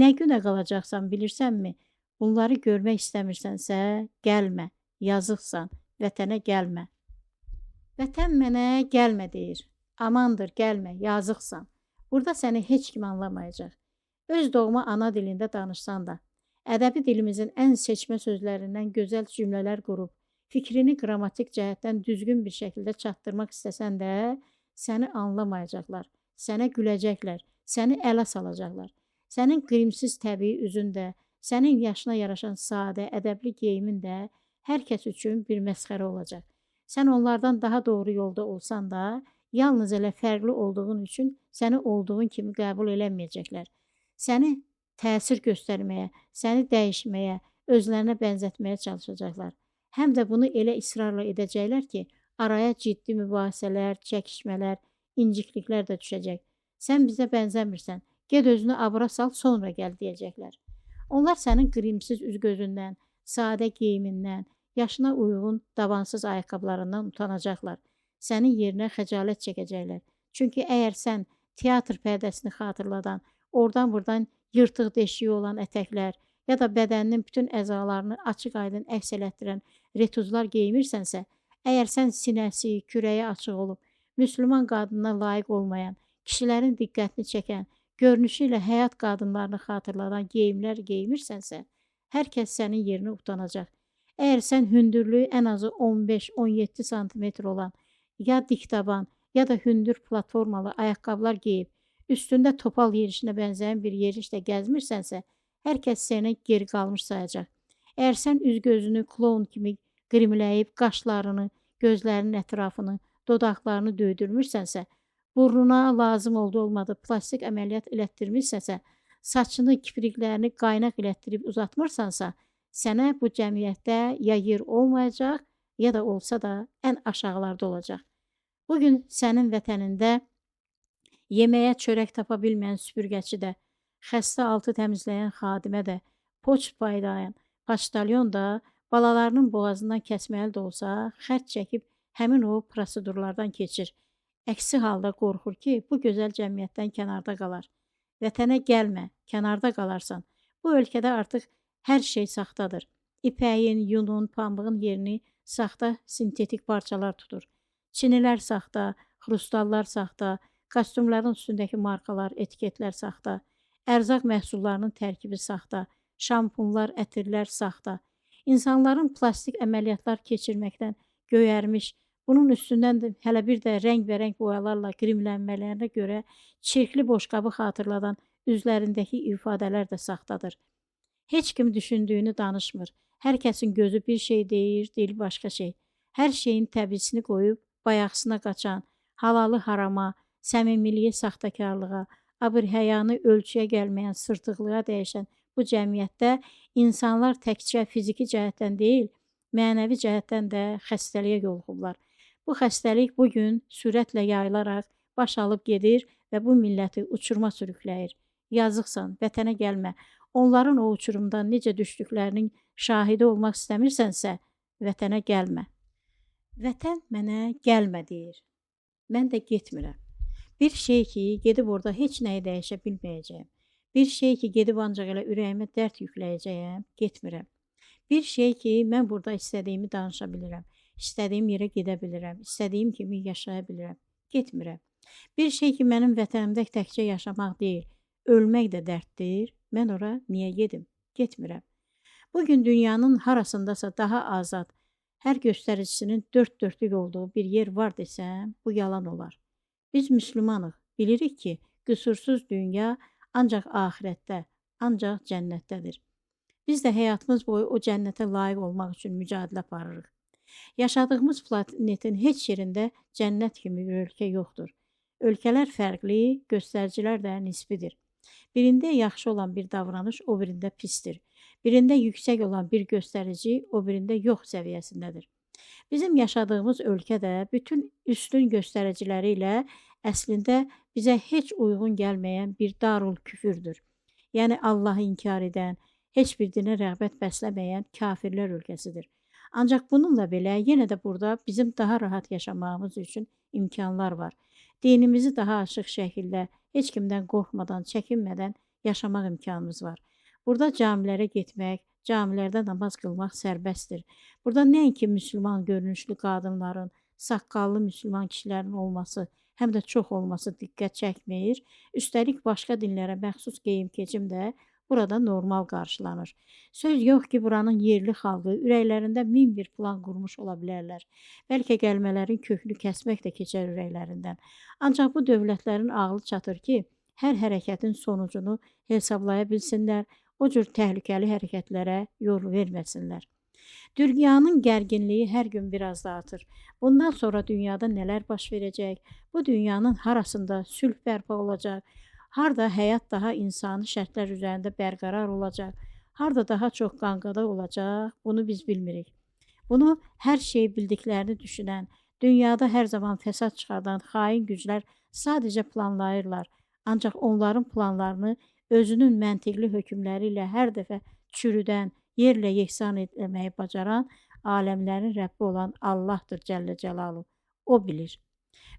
nə günə qalacaqsan bilirsənmi? Bunları görmək istəmirsənsə, gəlmə, yazıqsan, vətənə gəlmə. Vətən mənə gəlmə deyir. Amandır, gəlmə, yazıqsan. Burada səni heç kim anlamayacaq. Öz doğma ana dilində danışsan da, ədəbi dilimizin ən seçmə sözlərindən gözəl cümlələr qurub, fikrini qrammatik cəhətdən düzgün bir şəkildə çatdırmaq istəsən də, səni anlamayacaqlar, sənə güləcəklər, səni ələ salacaqlar. Sənin qrimsiz təbii üzün də, sənin yaşına yaraşan sadə, ədəbli geyimin də hər kəs üçün bir məsxərə olacaq. Sən onlardan daha doğru yolda olsan da, yalnız elə fərqli olduğun üçün səni olduğun kimi qəbul eləməyəcəklər. Səni təsir göstərməyə, səni dəyişməyə, özlərinə bənzətməyə çalışacaqlar. Həm də bunu elə israrla edəcəklər ki, araya ciddi mübahisələr, çəkişmələr, incikliklər də düşəcək. Sən bizə bənzəmirsən, ged özünü abıra sal, sonra gəl deyəcəklər. Onlar sənin qrimsiz üz-gözündən, sadə geyimindən, yaşına uyğun dabansız ayaqqabılarından utanacaqlar. Sənin yerinə xəcalət çəkəcəklər. Çünki əgər sən teatr pərdəsini xatırladan, oradan-buradan yırtıq deşiyi olan ətəklər ya da bədəninin bütün əzalarını açıq-aydın əks elətdirən retuzlar geyimirsənsə, əgər sən sinəsi, kürəyi açıq olub, müsəlman qadınına layiq olmayan, kişilərin diqqətini çəkən, görünüşü ilə həyat qadınlarını xatırladan geyimlər geyimirsənsə, hər kəs sənin yerinə utanacaq. Əgər sən hündürlüyü ən azı 15-17 sm olan ya diktaban ya da hündür platformalı ayaqqabılar geyib, üstündə topal yerişinə bənzəyən bir yerişlə gəzmirsənsə, hər kəs səni geri qalmış sayacaq. Əgər sən üz-gözünü kloun kimi qrimləyib, qaşlarını, gözlərinin ətrafını, dodaqlarını döydürmürsənsə, burnuna lazım olmadı plastik əməliyyat elətdirmirsənsə, saçını, kipriklərini qaynaq elətdirib uzatmırsansa, sənə bu cəmiyyətdə ya yer olmayacaq, ya da olsa da ən aşağılarda olacaq. Bugün sənin vətənində yeməyə çörək tapa bilməyən süpürgəçi də, xəstə altı təmizləyən xadimə də, poçt paylayan paçtalyon da balalarının boğazından kəsməli də olsa, xərc çəkib həmin o prosedurlardan keçir. Əksi halda qorxur ki, bu gözəl cəmiyyətdən kənarda qalar. Vətənə gəlmə, kənarda qalarsan. Bu ölkədə artıq hər şey saxtadır. İpəyin, yunun, pambığın yerini saxta sintetik parçalar tutur. Çinilər saxta, xrustallar saxta, kostyumların üstündəki markalar, etiketlər saxta, ərzaq məhsullarının tərkibi saxta, şampunlar, ətirlər saxta. İnsanların plastik əməliyyatlar keçirməkdən göyərmiş, bunun üstündən də hələ bir də rəngbərəng boyalarla qrimlənmələrinə görə çirkli boşqabı xatırladan üzlərindəki ifadələr də saxtadır. Heç kim düşündüyünü danışmır. Hər kəsin gözü bir şey deyir, dili başqa şey. Hər şeyin təbiisini qoyub bayaqsına qaçan, halalı harama, səmimiliyi saxtakarlığa, abır-həyanı ölçüyə gəlməyən sırtıqlığa dəyişən bu cəmiyyətdə insanlar təkcə fiziki cəhətdən deyil, mənəvi cəhətdən də xəstəliyə yoluxublar. Bu xəstəlik bu gün sürətlə yayılaraq baş alıb gedir və bu milləti uçuruma sürükləyir. Yazıqsan, vətənə gəlmə. Onların o uçurumdan necə düşdüklərinin şahidi olmaq istəmirsənsə, vətənə gəlmə. Vətən mənə gəlmə deyir. Mən də getmirəm. Bir şey ki, gedib orada heç nəyi dəyişə bilməyəcəyəm. Bir şey ki, gedib ancaq elə ürəyimə dərd yükləyəcəyəm, getmirəm. Bir şey ki, mən burada istədiyimi danışa bilirəm. İstədiyim yerə gedə bilirəm. İstədiyim kimi yaşaya bilirəm. Getmirəm. Bir şey ki, mənim vətənimdə təkcə yaşamaq deyil, ölmək də dərddir. Mən ora niyə gedim? Getmirəm. Bugün dünyanın harasındasa daha azad, hər göstəricisinin dörd dörtlük olduğu bir yer var desəm, bu yalan olar. Biz müsəlmanıq, bilirik ki, qüsursuz dünya ancaq axirətdə, ancaq cənnətdədir. Biz də həyatımız boyu o cənnətə layiq olmaq üçün mücadilə aparırıq. Yaşadığımız planetin heç yerində cənnət kimi bir ölkə yoxdur. Ölkələr fərqli, göstəricilər də nisbidir. Birində yaxşı olan bir davranış o birində pisdir. Birində yüksək olan bir göstərici o birində yox səviyyəsindədir. Bizim yaşadığımız ölkə də bütün üstün göstəriciləri ilə əslində bizə heç uyğun gəlməyən bir darul küfürdür. Yəni Allahı inkar edən, heç bir dinə rəğbət bəsləməyən kafirlər ölkəsidir. Ancaq bununla belə yenə də burada bizim daha rahat yaşamağımız üçün imkanlar var. Dinimizi daha açıq şəkildə, heç kimdən qorxmadan, çəkinmədən yaşamaq imkanımız var. Burada camilərə getmək, camilərdə namaz qılmaq sərbəstdir. Burada nəinki müsəlman görünüşlü qadınların, saqqallı müsəlman kişilərin olması, həm də çox olması diqqət çəkmir. Üstəlik başqa dinlərə məxsus geyim-keçim də burada normal qarşılanır. Söz yox ki, buranın yerli xalqı ürəklərində min bir plan qurmuş ola bilərlər. Bəlkə gəlmələrin kökünü kəsmək də keçər ürəklərindən. Ancaq bu dövlətlərin ağlı çatır ki, hər hərəkətin sonucunu hesablaya bilsinlər, o cür təhlükəli hərəkətlərə yol verməsinlər. Dünyanın gərginliyi hər gün biraz da artır. Bundan sonra dünyada nələr baş verəcək? Bu dünyanın harasında sülh bərpa olacaq? Harda həyat daha insani şərtlər üzərində bərqərar olacaq? Harda daha çox qanqada olacaq? Bunu biz bilmirik. Bunu hər şeyi bildiklərini düşünən, dünyada hər zaman fəsad çıxardan xain güclər sadəcə planlayırlar. Ancaq onların planlarını özünün məntiqli hökmləri ilə hər dəfə çürüdən, yerlə yeksan etməyi bacaran aləmlərin Rəbbi olan Allahdır Cəllə Cəlaluhu. O bilir.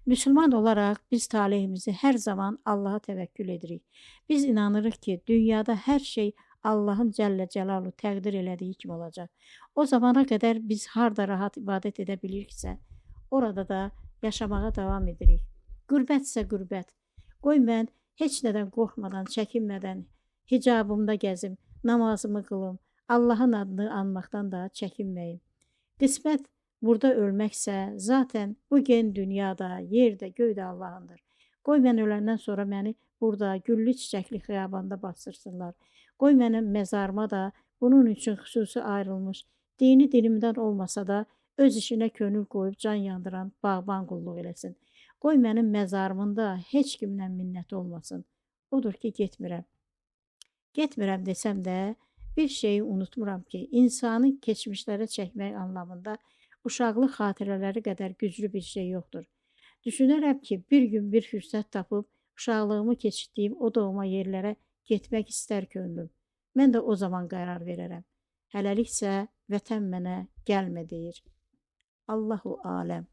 Müsəlman olaraq biz taleyimizi hər zaman Allaha təvəkkül edirik. Biz inanırıq ki, dünyada hər şey Allahın Cəllə Cəlaluhu təqdir elədiyi kimi olacaq. O zamana qədər biz harda rahat ibadət edə biliriksə, orada da yaşamağa davam edirik. Qürbətsə qürbət. Qoy mən heç nədən qorxmadan, çəkinmədən hicabımda gəzim, namazımı qılım, Allahın adını anmaqdan da çəkinməyim. Qismət burada ölməksə, zaten bu gen dünyada, yerdə, göydə Allahındır. Qoy mən öləndən sonra məni burada güllü çiçəkli xiyabanda bastırsınlar. Qoy mənim məzarıma da bunun üçün xüsusi ayrılmış, dini dilimdən olmasa da öz işinə könül qoyub can yandıran bağban qulluq eləsin. Qoy mənim məzarımın da heç kimdən minnət olmasın. Odur ki, getmirəm. Getmirəm desəm də, bir şeyi unutmuram ki, insanı keçmişlərə çəkmək anlamında uşaqlıq xatirələri qədər güclü bir şey yoxdur. Düşünərəm ki, bir gün bir fürsət tapıb, uşaqlığımı keçirdiyim o doğma yerlərə getmək istər könlüm. Mən də o zaman qərar verərəm. Hələliksə vətən mənə gəlmə deyir. Allahu aləm.